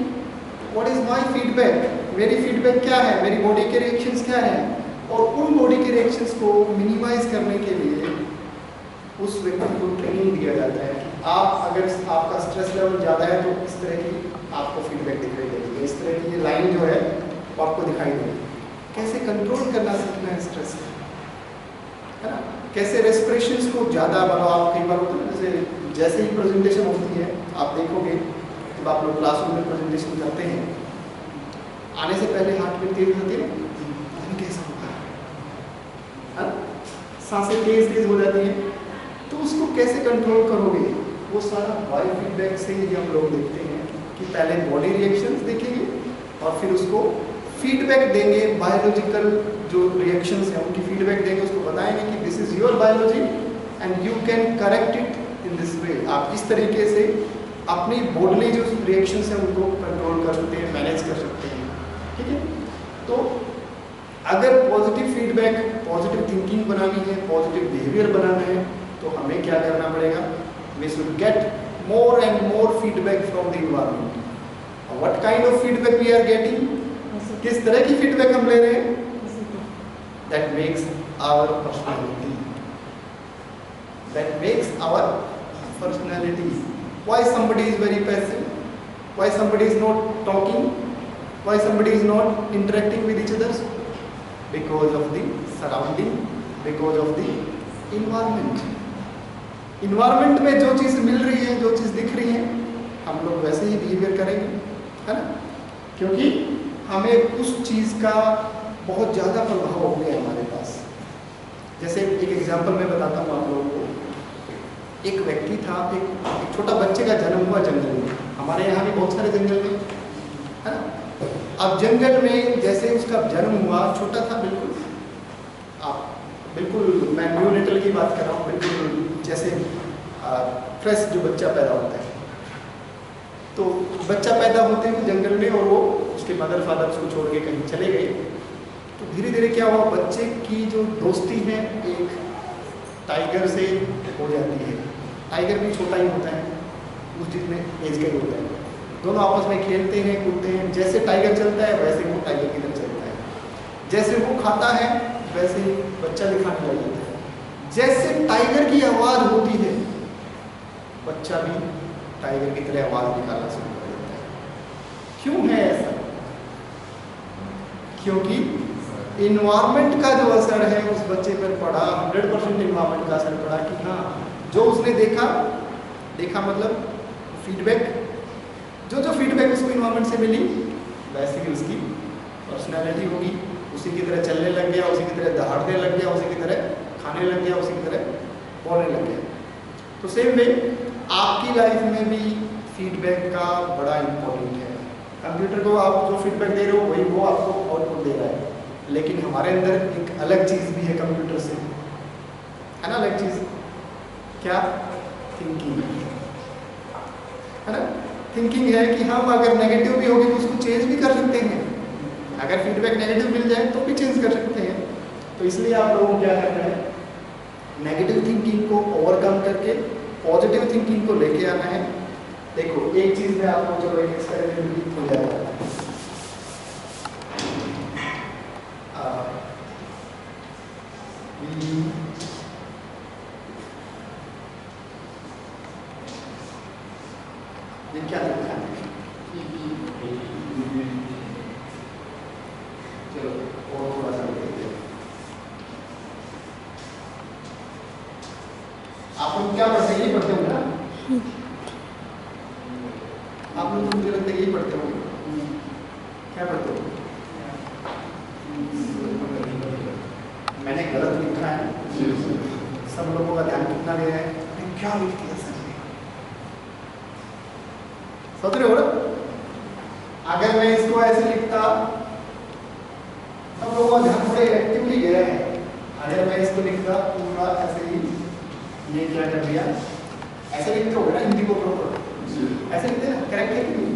व्हाट इज़ माय फीडबैक, मेरी फीडबैक क्या है, मेरी बॉडी के रिएक्शंस क्या हैं। और उन बॉडी के रिएक्शंस को मिनिमाइज करने के लिए उस व्यक्ति को ट्रेनिंग दिया जाता है कि आप अगर आपका स्ट्रेस लेवल ज़्यादा है तो इस तरह की आपको फीडबैक दिखाई देगी, इस तरह की ये लाइन जो है वो आपको दिखाई देगी। कैसे कंट्रोल करना सीखना है स्ट्रेस, है ना। कैसे रेस्पिरेशंस को ज़्यादा बढ़ाओ। आप कई बार होता है जैसे ही प्रेजेंटेशन होती है, आप देखोगे जब आप लोग क्लासरूम में प्रेजेंटेशन करते हैं, आने से पहले हार्ट बीट तेज होती है, कैसा होता है, सांसें तेज हो जाती हैं। तो उसको कैसे कंट्रोल करोगे? वो सारा बायो फीडबैक से ही हम लोग देखते हैं कि पहले बॉडी रिएक्शंस देखेंगे और फिर उसको फीडबैक देंगे। बायोलॉजिकल जो रिएक्शंस हैं उनकी फीडबैक देंगे, उसको बताएंगे कि this is your biology and you can correct it in this way. आप इस तरीके से अपनी बॉडली जो रिएक्शंस हैं उनको कंट्रोल कर सकते हैं, मैनेज कर सकते हैं, ठीक है। तो अगर पॉजिटिव फीडबैक, पॉजिटिव थिंकिंग बनानी है, पॉजिटिव बिहेवियर बनाना है, तो हमें क्या करना पड़ेगा? We should get more and more feedback from the environment. What kind of feedback we are getting? किस तरह की फीडबैक हम ले रहे हैं? That makes our personality, that makes our personality. Why somebody is very passive, why somebody is not talking, why somebody is not interacting with each other? Because of the surrounding, because of the environment. Environment में जो चीज़ मिल रही है, जो चीज़ दिख रही है, हम लोग वैसे ही बिहेवियर करेंगे, है ना। क्योंकि हमें उस चीज़ का बहुत ज़्यादा प्रभाव हो गया हमारे पास। जैसे एक एग्जांपल मैं बताता हूँ आप लोगों को। एक व्यक्ति था, एक छोटा बच्चे का जन्म हुआ जंगल में। हमारे यहाँ भी बहुत सारे जंगल में है ना। अब जंगल में जैसे उसका जन्म हुआ, छोटा था बिल्कुल, आप बिल्कुल मैं न्यूनेटल की बात कर रहा हूँ, बिल्कुल जैसे फ्रेश जो बच्चा पैदा होता है। तो बच्चा पैदा होते हुए जंगल में, और वो उसके मदर फादर उसको छोड़ के कहीं चले गए। तो धीरे धीरे क्या हुआ, बच्चे की जो दोस्ती है एक टाइगर से हो जाती है। टाइगर भी छोटा ही होता है, उस जितने एज का ही होता है। दोनों आपस में खेलते हैं, कूदते हैं। जैसे टाइगर चलता है वैसे वो टाइगर की तरफ चलता है। जैसे वो खाता है वैसे ही बच्चा भी खाने लग जाता है। जैसे टाइगर की आवाज़ होती है, बच्चा भी टाइगर की तरह आवाज़ निकालना शुरू कर देता है। क्यों है ऐसा? क्योंकि इन्वायरमेंट का जो असर है उस बच्चे पर पड़ा, 100% इन्वायरमेंट का असर पड़ा। कि हाँ, जो उसने देखा मतलब फीडबैक, जो फीडबैक उसको इन्वायरमेंट से मिली वैसे ही उसकी पर्सनैलिटी होगी। उसी की तरह चलने लग गया, उसी की तरह दहाड़ने लग गया, उसी की तरह खाने लग गया, उसी की तरह बोलने लग गया। तो सेम वे आपकी लाइफ में भी फीडबैक का बड़ा इम्पोर्टेंट है। कंप्यूटर को आप जो फीडबैक दे रहे हो वही वो आपको आउटपुट दे रहा है, लेकिन हमारे अंदर एक अलग चीज़ भी है कंप्यूटर से, है ना। अलग चीज़ क्या? थिंकिंग, है ना। थिंकिंग है कि हम अगर नेगेटिव भी होगी तो उसको चेंज भी कर सकते हैं। अगर फीडबैक नेगेटिव मिल जाए तो भी चेंज कर सकते हैं। तो इसलिए आप लोगों को क्या करना है, नेगेटिव थिंकिंग को ओवरकम करके पॉजिटिव थिंकिंग को लेके आना है। देखो एक चीज़ में आपको चलो एक एक्सपेरिमेंट भी हो जाएगा। ये क्या लिखा है? चलो और थोड़ा सा देखते हैं। आप लोग क्या पढ़ते हैं? यही पढ़ते होंगे ना आप लोग? तो मुझे लगता है यही पढ़ते होंगे। क्या पढ़ते हो? मैंने गलत लिखा है, सब लोगों का ध्यान कितना ले रहा है, क्या लिख दिया सर ने? सोच रहे हो ना? अगर मैं इसको ऐसे लिखता, सब लोगों का ध्यान थोड़े एक्टिवली गया है। अगर मैं इसको लिखता पूरा ऐसे ही, ये क्या कर दिया, ऐसे लिखते हो ना हिंदी को प्रॉपर, ऐसे लिखते हैं ना, करेक्ट है कि नहीं?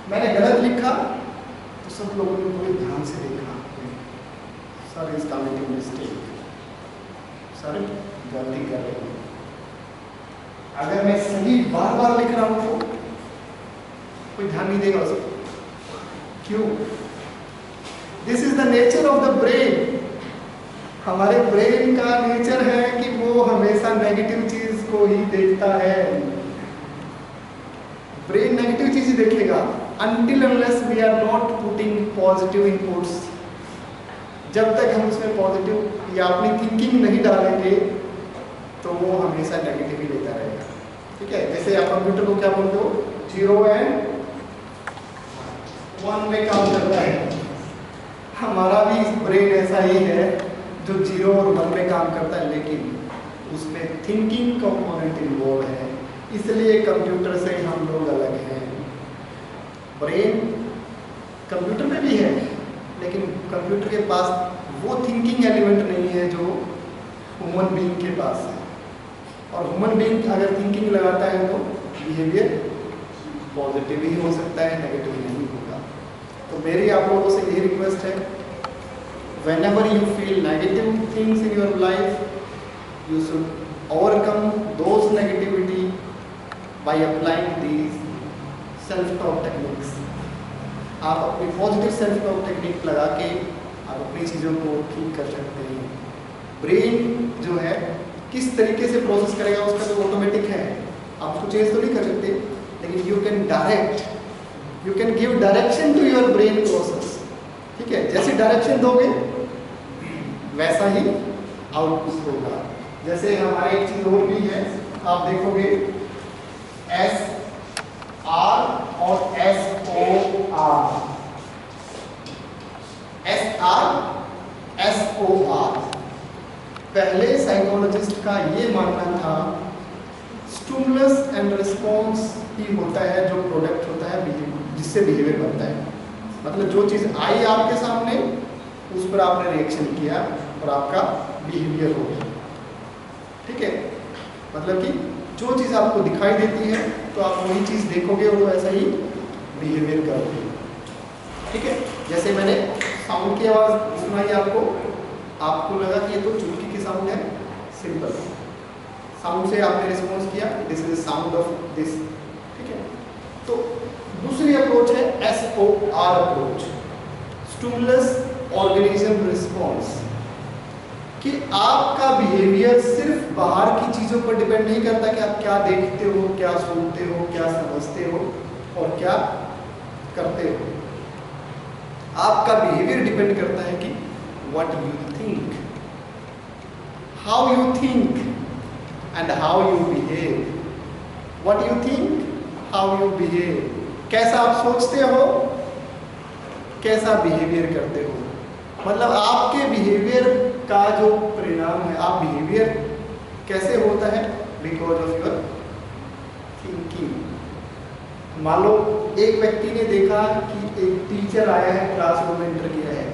मैंने गलत लिखा तो सब लोगों ने पूरे ध्यान से देखा, sir is committing mistake, sir गलती कर रहे हैं। अगर मैं सही बार बार लिख रहा हूं तो कोई ध्यान नहीं देगा उसको। क्यों? This is the nature of the brain. हमारे ब्रेन का नेचर है कि वो हमेशा नेगेटिव चीज को ही देखता है। ब्रेन नेगेटिव चीज ही देखेगा until unless we are not putting positive inputs। जब तक हम उसमें पॉजिटिव या अपनी थिंकिंग नहीं डालेंगे तो वो हमेशा नेगेटिव ही लेता रहेगा। ठीक है, जैसे आप कंप्यूटर को क्या बोलते हो, 0 और 1 में काम करता है। हमारा भी ब्रेन ऐसा ही है जो 0 और 1 में काम करता है, लेकिन उसमें थिंकिंग कंपोनेंट इन्वॉल्व है। इसलिए कंप्यूटर से हम लोग अलग हैं। ब्रेन कंप्यूटर में भी है, लेकिन कंप्यूटर के पास वो थिंकिंग एलिमेंट नहीं है जो ह्यूमन बीइंग के पास है। और ह्यूमन बीइंग अगर थिंकिंग लगाता है तो बिहेवियर पॉजिटिव ही हो सकता है, नेगेटिव नहीं होगा। तो मेरी आप लोगों से यही रिक्वेस्ट है, whenever you feel negative things in your life, you should overcome those negativity by applying these self-talk techniques। आप अपनी पॉजिटिव सेल्फ टॉक टेक्निक लगा के आप अपनी चीज़ों को ठीक कर सकते हैं। ब्रेन जो है किस तरीके से प्रोसेस करेगा उसका तो ऑटोमेटिक है, आप उसको चेंज तो नहीं कर सकते, लेकिन you can direct, you can give direction to your brain process. ठीक है, जैसे डायरेक्शन दोगे वैसा ही आउटपुट होगा। जैसे हमारे एक चीज़ और भी है, आप देखोगे आर और S O R, S R S O R. पहले साइकोलॉजिस्ट का ये मानना था स्टिमुलस एंड रिस्पॉन्स ही होता है जो प्रोडक्ट होता है जिससे बिहेवियर बनता है। मतलब जो चीज़ आई आपके सामने उस पर आपने रिएक्शन किया और आपका बिहेवियर हो गया। ठीक है, मतलब कि जो चीज़ आपको दिखाई देती है तो आप वही चीज़ देखोगे और वैसा ही बिहेवियर करोगे। ठीक है, जैसे मैंने साउंड की आवाज़ सुनाई आपको लगा कि ये तो चुटकी की साउंड है, सिंपल साउंड से आपने रिस्पॉन्स किया, this is sound of this. ठीक है, तो दूसरी अप्रोच है SOR approach, stimulus organism response, कि आपका बिहेवियर सिर्फ बाहर की चीज़ों पर डिपेंड नहीं करता कि आप क्या देखते हो, क्या सुनते हो, क्या समझते हो और क्या करते हो। आपका बिहेवियर डिपेंड करता है कि what you think, how you think and how you behave. What you think, how you behave, कैसा आप सोचते हो, कैसा बिहेवियर करते हो। मतलब आपके बिहेवियर का जो परिणाम है, आप बिहेवियर कैसे होता है, बिकॉज ऑफ योर थिंकिंग। मान लो एक व्यक्ति ने देखा कि एक टीचर आया है, क्लासरूम में एंटर किया है,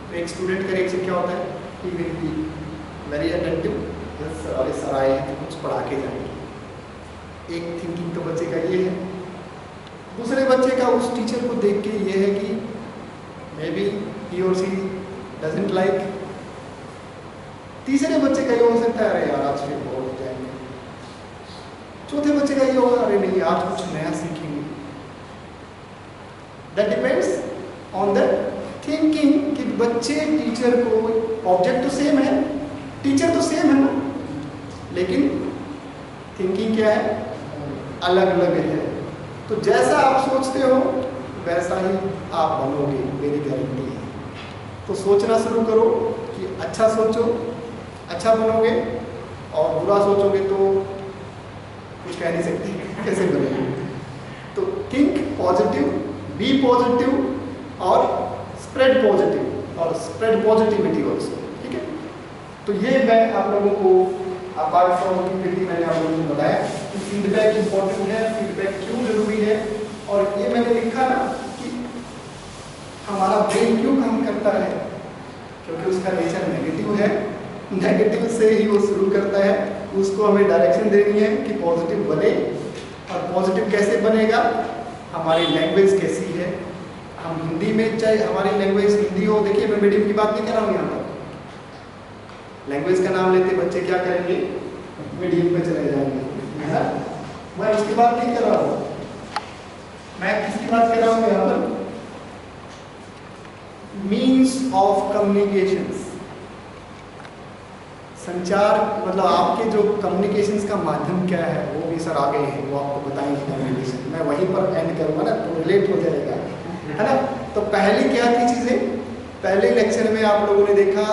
तो एक स्टूडेंट का रिएक्शन क्या होता है, he will be very attentive, अरे सर आए हैं तो कुछ पढ़ा के जाएंगे। एक थिंकिंग तो बच्चे का ये है। दूसरे बच्चे का उस टीचर को देख के ये है कि मे बी ही और सी डजंट लाइक। तीसरे बच्चे का ये हो सकता है, अरे यार आज फिर बोर हो जाएंगे। चौथे बच्चे का ये होगा, अरे नहीं आज कुछ नया सीखेंगे। That depends on the thinking कि बच्चे टीचर को, ऑब्जेक्ट तो सेम है, टीचर तो सेम है ना, लेकिन थिंकिंग क्या है, अलग अलग है। तो जैसा आप सोचते हो वैसा ही आप बनोगे, मेरी गारंटी है। तो सोचना शुरू करो कि अच्छा सोचो, अच्छा बनोगे, और बुरा सोचोगे तो कुछ कह नहीं सकते कैसे बनेंगे। तो थिंक पॉजिटिव, बी पॉजिटिव और स्प्रेड पॉजिटिव और स्प्रेड पॉजिटिविटी ऑल्सो। ठीक है, तो ये मैं आप लोगों को अपार्ट फ्रॉम एक्टिविटी मैंने आप लोगों को बताया कि फीडबैक इंपॉर्टेंट है, फीडबैक क्यों जरूरी है, और ये मैंने लिखा ना कि हमारा ब्रेन क्यों काम करता है, क्योंकि उसका नेचर नेगेटिव है। नेगेटिव से ही वो शुरू करता है, उसको हमें डायरेक्शन देनी है कि पॉजिटिव बने। और पॉजिटिव कैसे बनेगा, हमारी लैंग्वेज कैसी है। हम हिंदी में, चाहे हमारी लैंग्वेज हिंदी हो, देखिए मैं मीडियम की बात नहीं कर रहा हूँ यहाँ पर, लैंग्वेज का नाम लेते बच्चे क्या करेंगे, मीडियम में चले जाएंगे, है ना। मैं उसकी बात नहीं कर रहा हूँ, मैं किसकी बात कर रहा हूँ यहाँ पर, मीन्स ऑफ कम्युनिकेशंस, संचार, मतलब आपके जो कम्युनिकेशंस का माध्यम क्या है, वो भी सर आगे है, वो आपको बताएंगे कम्युनिकेशन। मैं वहीं पर एंड करूँगा ना, तो रिलेट हो जाएगा, है ना। तो पहली क्या थी चीज़ें, पहले लेक्चर में आप लोगों ने देखा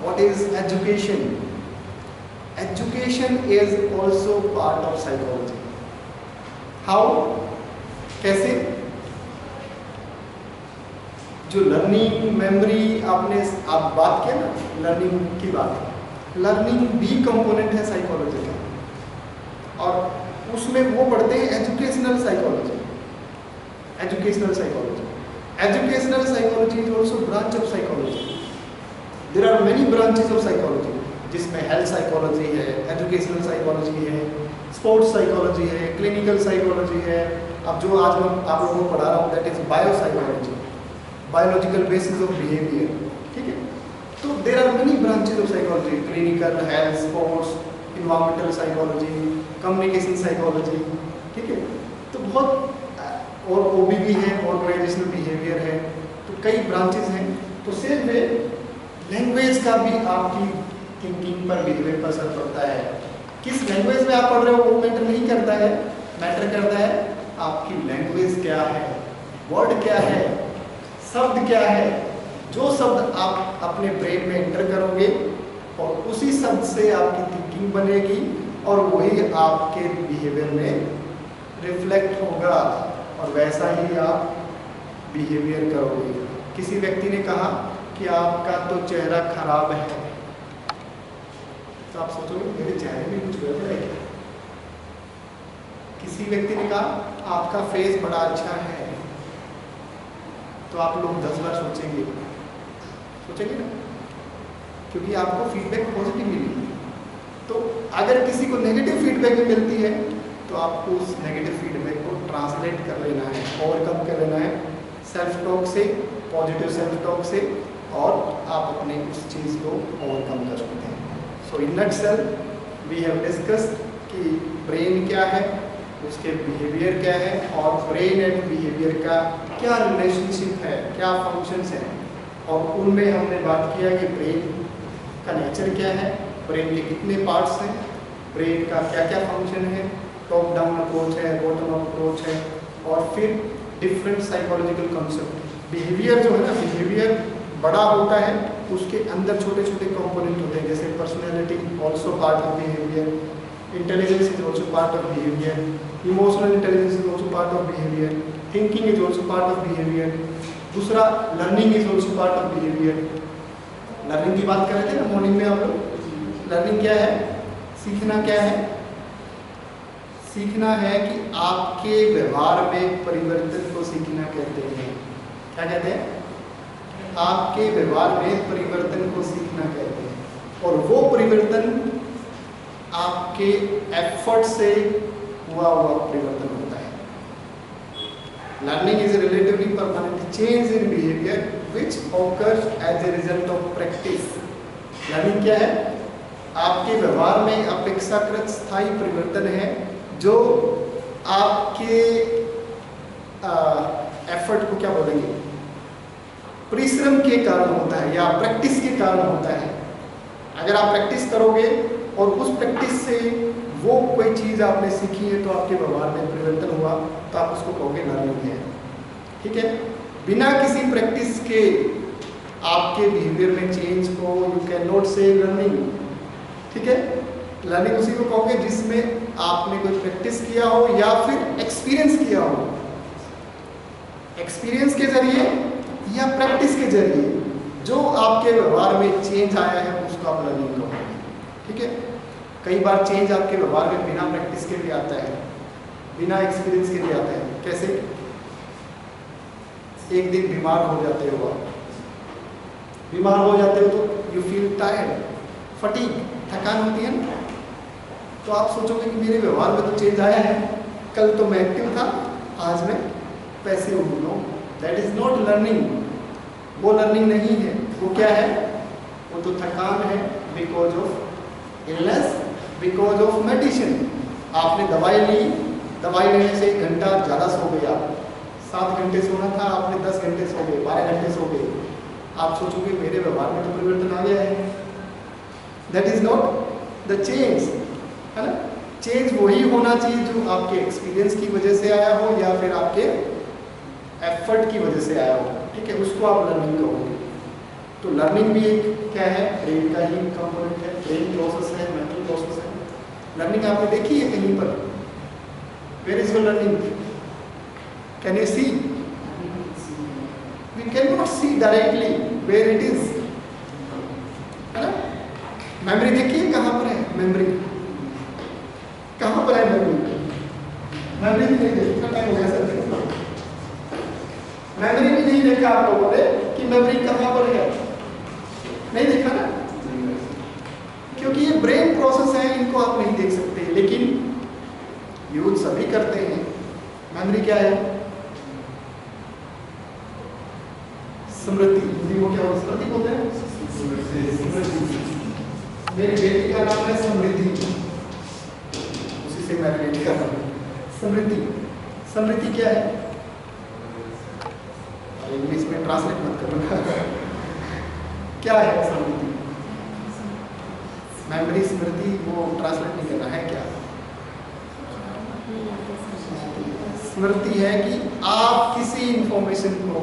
what is education. Education is also part of psychology. How, कैसे, जो लर्निंग, मेमोरी, आप बात किया ना लर्निंग की बात, लर्निंग भी कंपोनेंट है साइकोलॉजी का, और उसमें वो पढ़ते हैं educational psychology. Educational psychology, educational psychology is also branch of psychology. There are many branches of psychology, जिसमें हेल्थ साइकोलॉजी है, एजुकेशनल साइकोलॉजी है, स्पोर्ट्स साइकोलॉजी है, क्लिनिकल साइकोलॉजी है। अब जो आज मैं आप लोगों को पढ़ा रहा हूँ that is bio psychology, biological basis of behaviour. ठीक है, तो there are many branches of psychology, clinical, health, sports, environmental psychology, communication psychology. ठीक है, तो बहुत, और OBB है, ऑर्गेनाइजेशनल बिहेवियर है, तो कई ब्रांचेस हैं। तो सेम वे लैंग्वेज का भी आपकी थिंकिंग पर, बिहेवियर पर असर पड़ता है। किस लैंग्वेज में आप पढ़ रहे हो वो मैटर नहीं करता है, मैटर करता है आपकी लैंग्वेज क्या है, वर्ड क्या है, शब्द क्या है। जो शब्द आप अपने ब्रेन में एंटर करोगे और उसी शब्द से आपकी थिंकिंग बनेगी और वही आपके बिहेवियर में रिफ्लेक्ट होगा और वैसा ही आप बिहेवियर करोगे। किसी व्यक्ति ने कहा कि आपका तो चेहरा खराब है, तो आप सोचोगे मेरे चेहरे में कुछ गड़बड़ है क्या? किसी व्यक्ति ने कहा आपका फेस बड़ा अच्छा है, तो आप लोग 10 बार सोचेंगे ना, क्योंकि आपको फीडबैक पॉजिटिव मिली है। तो अगर किसी को नेगेटिव फीडबैक मिलती है तो आपको उस नेगेटिव फीडबैक को ट्रांसलेट कर लेना है, ओवरकम कर लेना है सेल्फ टॉक से, पॉजिटिव सेल्फ टॉक से, और आप अपने उस चीज़ को ओवरकम कर सकते हैं। सो इन नटसेल वी हैव डिस्कस्ड कि ब्रेन क्या है, उसके बिहेवियर क्या है, और ब्रेन एंड बिहेवियर का क्या रिलेशनशिप है, क्या फंक्शंस हैं, और उनमें हमने बात किया कि ब्रेन का नेचर क्या है, ब्रेन के कितने पार्ट्स हैं, ब्रेन का क्या क्या फंक्शन है, टॉप डाउन अप्रोच है, बॉटम अप अप्रोच है, और फिर डिफरेंट साइकोलॉजिकल कॉन्सेप्ट। बिहेवियर जो है ना, बिहेवियर बड़ा होता है, उसके अंदर छोटे छोटे कंपोनेंट होते हैं, जैसे personality also part of behaviour, intelligence is also part of behaviour, emotional intelligence is also part of behaviour, thinking is also part of behaviour. दूसरा, learning is also part of behaviour. Learning की बात कर रहे थे ना morning में आप लोग। लर्निंग क्या है? सीखना क्या है? सीखना है कि आपके व्यवहार में परिवर्तन को सीखना कहते हैं। क्या कहते हैं? आपके व्यवहार में परिवर्तन को सीखना कहते हैं, और वो परिवर्तन आपके एफर्ट से हुआ परिवर्तन होता है। Learning is relatively permanent change in behaviour which occurs as a result of practice. Learning क्या है? आपके व्यवहार में अपेक्षाकृत स्थायी परिवर्तन है, जो आपके एफर्ट को क्या बोलेंगे, परिश्रम के कारण होता है, या प्रैक्टिस के कारण होता है। अगर आप प्रैक्टिस करोगे और उस प्रैक्टिस से वो कोई चीज़ आपने सीखी है, तो आपके व्यवहार में परिवर्तन हुआ, तो आप उसको कहोगे लर्निंग है। ठीक है? बिना किसी प्रैक्टिस के आपके बिहेवियर में चेंज को यू कैन नॉट से लर्निंग। ठीक है? लर्निंग उसी को कहोगे जिसमें आपने कोई प्रैक्टिस किया हो या फिर एक्सपीरियंस किया हो। एक्सपीरियंस के जरिए या प्रैक्टिस के जरिए जो आपके व्यवहार में चेंज आया है, उसको आप लर्निंग कहोगे। ठीक है? कई बार चेंज आपके व्यवहार में बिना प्रैक्टिस के भी आता है, बिना एक्सपीरियंस के भी आता है। कैसे? एक दिन बीमार हो जाते हो, आप बीमार हो जाते हो तो यू फील टायर्ड, फटीग, थकान होती है ना, तो आप सोचोगे कि मेरे व्यवहार में तो चेंज आया है, कल तो मैं एक्टिव था, आज मैं पैसिव हूँ। No, that is not learning. वो लर्निंग नहीं है। वो क्या है? वो तो थकान है, because of illness, because of medicine. आपने दवाई ली, दवाई लेने से 1 घंटा ज़्यादा सो गए आप, 7 घंटे सोना था, आपने 10 घंटे सो गए, 12 घंटे सो गए। आप सोचोगे मेरे व्यवहार में तो परिवर्तन आ गया है। That is not the change, है ना? चेंज वही होना चाहिए जो आपके एक्सपीरियंस की वजह से आया हो या फिर आपके एफर्ट की वजह से आया हो। ठीक है? उसको आप लर्निंग कहोगे। तो लर्निंग भी एक क्या है? ब्रेन का ही कंपोनेंट है, ब्रेन प्रोसेस है, मेंटल प्रोसेस है। लर्निंग आपने देखी है कहीं पर? Where is your learning? Can you see? We can not see directly where it is, है ना? मेमोरी देखिए कहाँ पर है? मेमोरी कहाँ पर है? मेमोरी भी नहीं देखा, टाइम हो गया सर। मेमोरी भी नहीं देखा आप लोगों ने कि मेमोरी कहाँ पर है, नहीं देखा ना, क्योंकि ये ब्रेन प्रोसेस है, इनको आप नहीं देख सकते, लेकिन यूज सभी करते हैं। मेमोरी क्या है? स्मृति। हिंदी को क्या स्मृति बोलते हैं? स्मृति। मेरी बेटी का नाम है समृद्धि, उसी से मेरी बेटी का नाम है समृद्धि। समृद्धि क्या है? इंग्लिश में ट्रांसलेट मत करो। क्या है समृद्धि? मेमोरी, स्मृति, वो ट्रांसलेट नहीं करना है। क्या स्मृति है? कि आप किसी इंफॉर्मेशन को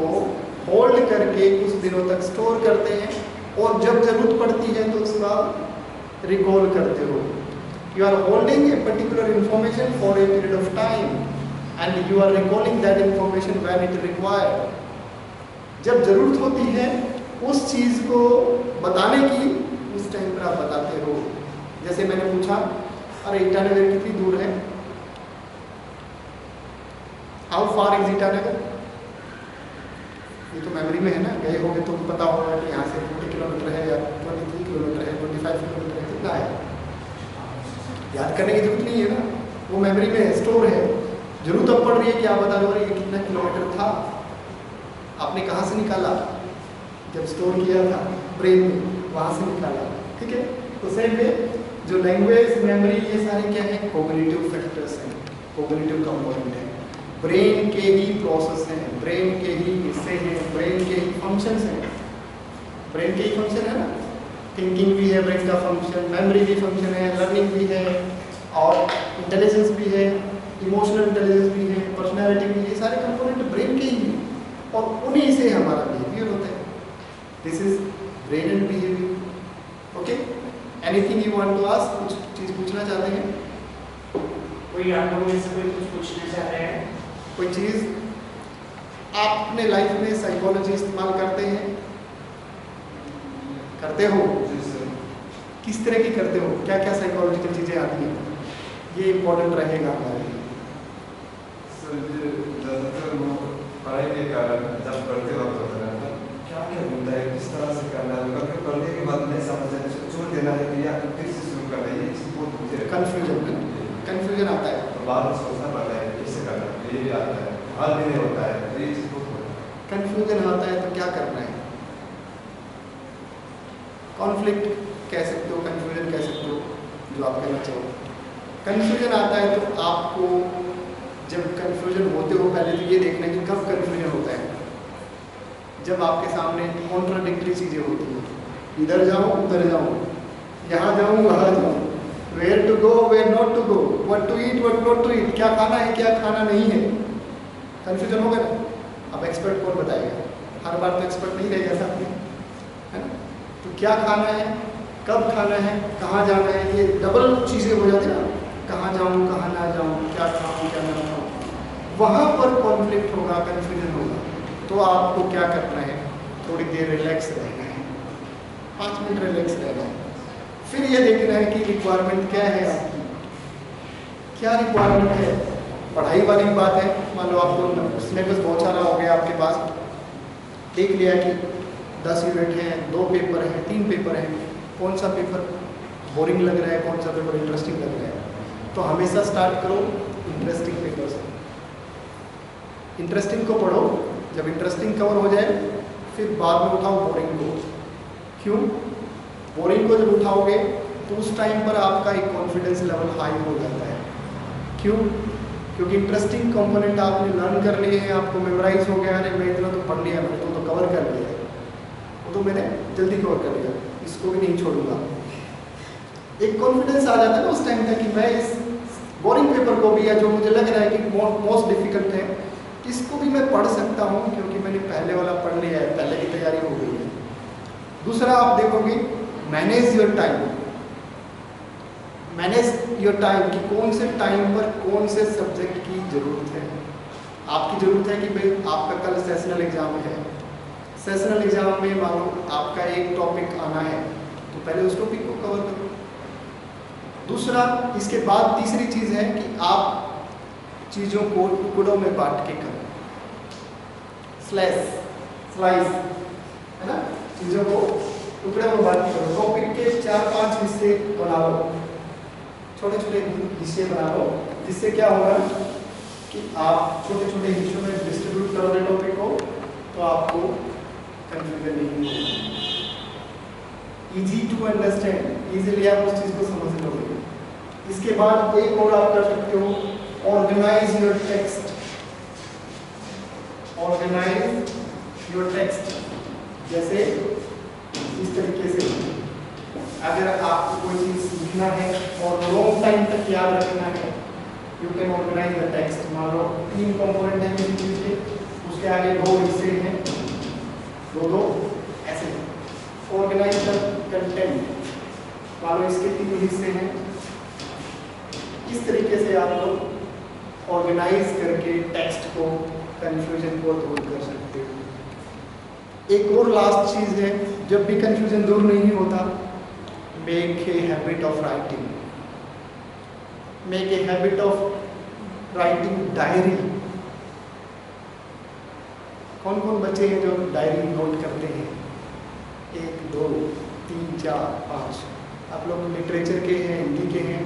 होल्ड करके कुछ दिनों तक स्टोर करते हैं, और जब जरूरत पड़ती है तो उसको आप रिकॉल करते हो। You are holding a particular information for a period of time, and you are recalling that information when it required. जब जरूरत होती है उस चीज़ को बताने की, उस टाइम पर आप बताते हो। जैसे मैंने पूछा, अरे ईटानगर कितनी दूर है? How far is Itanagar? ये तो मेमोरी में है ना, गए होंगे तो पता होगा कि यहाँ से 40 किलोमीटर है या 23 किलोमीटर है, 25 किलोमीटर है, कितना है? याद करने की जरूरत नहीं है ना, वो मेमोरी में स्टोर है। जरूरत अब पड़ रही है कि आप बता दो ये कितना किलोमीटर था, आपने कहाँ से निकाला? जब स्टोर किया था ब्रेन में, वहाँ से निकाला। ठीक है, तो सेम वे जो लैंग्वेज, मेमोरी, ये सारे क्या है? कोग्निटिव फैक्टर्स हैं, कोग्निटिव कंपोनेंट है। ब्रेन के ही प्रोसेस हैं, ब्रेन के ही हिस्से हैं, ब्रेन के ही फंक्शंस हैं। ब्रेन के ही फंक्शन है ना, थिंकिंग भी है ब्रेन का फंक्शन, मेमोरी भी फंक्शन है, लर्निंग भी है, और इंटेलिजेंस भी है, इमोशनल इंटेलिजेंस भी है, पर्सनैलिटी भी है। ये सारे कंपोनेंट ब्रेन के ही हैं, और उन्हीं से हमारा बिहेवियर होता है। This is brain and behaviour. Okay, anything you want to ask? कुछ चीज़ पूछना चाहते हैं? कोई आप लोगों में से कोई कुछ पूछना चाह रहे हैं? कोई चीज़ आप अपने लाइफ में साइकोलॉजी इस्तेमाल करते हैं? करते हो? किस तरह की करते हो? क्या क्या साइकोलॉजिकल चीज़ें आती हैं? ये इम्पोर्टेंट रहेगा हमारे लिए। सर ज़्यादातर वो पढ़ाई के कारण जब पढ़ते वक्त होता है तो क्या क्या होता है, किस तरह से करना है, अगर पढ़ने के बाद नहीं समझ आए छोड़ देना है या फिर से शुरू करना है, ये बहुत मुझे कन्फ्यूजन आता है। बाद में सोचना पड़ता है कैसे करना है, ये भी आता है, हाल भी नहीं होता है, तो ये चीज़ बहुत होता है। कन्फ्यूजन आता है तो क्या करना है? कॉन्फ्लिक्ट कह सकते हो, कन्फ्यूजन कह सकते हो, जो आप कहना चाहो। कन्फ्यूजन आता है तो आपको, जब कन्फ्यूजन होते हो, पहले तो ये देखना कि कब कन्फ्यूजन होता है। जब आपके सामने कॉन्ट्राडिक्टरी चीज़ें होती हैं, इधर जाऊँ उधर जाऊँ, यहाँ जाऊँ वहाँ जाऊँ, where to go where not to go, what to eat what not to eat, क्या खाना है क्या खाना नहीं है। कन्फ्यूजन होगा ना? अब एक्सपर्ट कौन बताएगा? हर बार तो एक्सपर्ट नहीं रहेगा साथ में, है ना? तो क्या खाना है, कब खाना है, कहाँ जाना है, ये डबल चीज़ें हो जाती है ना। कहाँ जाऊँ कहाँ ना जाऊँ, क्या खाऊँ क्या ना खाऊँ, वहाँ पर कॉन्फ्लिक्ट होगा, कन्फ्यूजन होगा। तो आपको क्या करना है? थोड़ी देर रिलैक्स रहना है, 5 मिनट रिलैक्स रहना है। फिर ये देखना है कि रिक्वायरमेंट क्या है आपकी, क्या रिक्वायरमेंट है। पढ़ाई वाली बात है, मान लो आपको सिलेबस बहुत सारा हो गया आपके पास, देख लिया कि 10 यूनिट हैं, 2 पेपर हैं, 3 पेपर हैं, कौन सा पेपर बोरिंग लग रहा है, कौन सा पेपर इंटरेस्टिंग लग रहा है। तो हमेशा स्टार्ट करो इंटरेस्टिंग पेपर से। इंटरेस्टिंग को पढ़ो, जब इंटरेस्टिंग कवर हो जाए फिर बाद में उठाओ बोरिंग को। क्यों? बोरिंग को जब उठाओगे तो उस टाइम पर आपका एक कॉन्फिडेंस लेवल हाई हो जाता है। क्यों? क्योंकि इंटरेस्टिंग कंपोनेंट आपने लर्न कर लिए हैं, आपको मेमोराइज हो गया, अरे मैं इतना तो पढ़ लिया, मैंने तो कवर कर लिया है, वो तो मैंने जल्दी कवर कर लिया, इसको भी नहीं छोड़ूंगा। एक कॉन्फिडेंस आ जाता है ना उस टाइम तक कि मैं इस बोरिंग पेपर को भी, या जो मुझे लग रहा है कि मोस्ट डिफिकल्ट है, इसको भी मैं पढ़ सकता हूँ क्योंकि मैंने पहले वाला पढ़ लिया है, पहले की तैयारी हो गई है। दूसरा आप देखोगे manage your time, manage your time कि कौन से टाइम पर कौन से सब्जेक्ट की ज़रूरत है। आपकी ज़रूरत है कि भाई आपका कल सेशनल एग्ज़ाम है, सेशनल एग्ज़ाम में मान लो आपका एक टॉपिक आना है तो पहले उस टॉपिक को कवर करो। दूसरा, इसके बाद तीसरी चीज़ है कि आप चीज़ों को टुकड़ों में बांट के करो, स्लाइस, है ना, चीज़ों को टुकड़े में बांट के करो। टॉपिक के 4-5 हिस्से बना लो, छोटे छोटे हिस्से बना लो, जिससे क्या होगा कि आप छोटे छोटे हिस्सों में डिस्ट्रीब्यूट करोगे टॉपिक को, तो आपको कंफ्यूजन नहीं होगा। इजी टू अंडरस्टैंड, इजीली आप उस चीज़ को समझ लोगे। इसके बाद एक और आप कर सकते हो, organise your text, organise your text. जैसे इस तरीके से अगर आपको कोई चीज़ सीखना है और लॉन्ग टाइम तक याद रखना है, you can organise the text. मान लो 3 कंपोनेंट हैं किसी चीज़ के, उसके आगे 2 हिस्से हैं, 2 ऐसे ऑर्गेनाइज द कंटेंट। मान लो इसके 3 हिस्से हैं, इस तरीके से आप लोग ऑर्गेनाइज करके टेक्स्ट को, कंफ्यूजन को दूर कर सकते हो। एक और लास्ट चीज़ है, जब भी कंफ्यूजन दूर नहीं होता, make a habit of writing. Make a habit of writing diary. कौन कौन बच्चे हैं जो डायरी नोट करते हैं? 1 2 3 4 5। आप लोग लिटरेचर के हैं, हिंदी के हैं,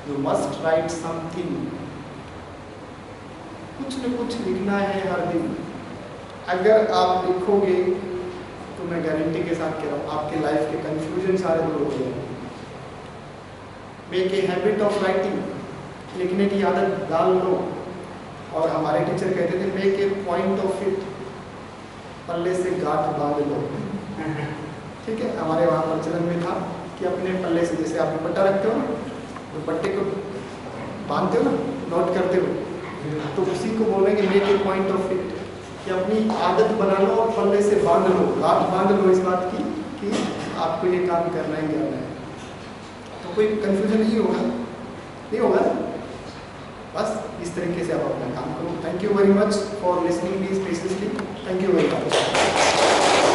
यू मस्ट राइट समथिंग। कुछ न कुछ लिखना है हर दिन। अगर आप लिखोगे तो मैं गारंटी के साथ कह रहा हूँ आपके लाइफ के कंफ्यूजन सारे दूर हो जाएंगे। Make a habit of writing, लिखने की आदत डाल लो। और हमारे टीचर कहते थे make a point of it, पल्ले से गांठ बांध लो। ठीक है, हमारे वहाँ प्रचलन में था कि अपने पल्ले से, जैसे आप दुपट्टा रखते हो ना, दुपट्टे को बांधते हो ना, नोट करते हो, तो उसी को बोलेंगे make a point of it, कि अपनी आदत बना लो और पल्ले से बांध लो, गांठ बांध लो इस बात की कि आपको ये काम करना ही करना है। तो कोई कंफ्यूजन नहीं होगा, नहीं होगा। बस इस तरीके से आप अपना काम करो। Thank you very much for listening this patiently. Thank you very much.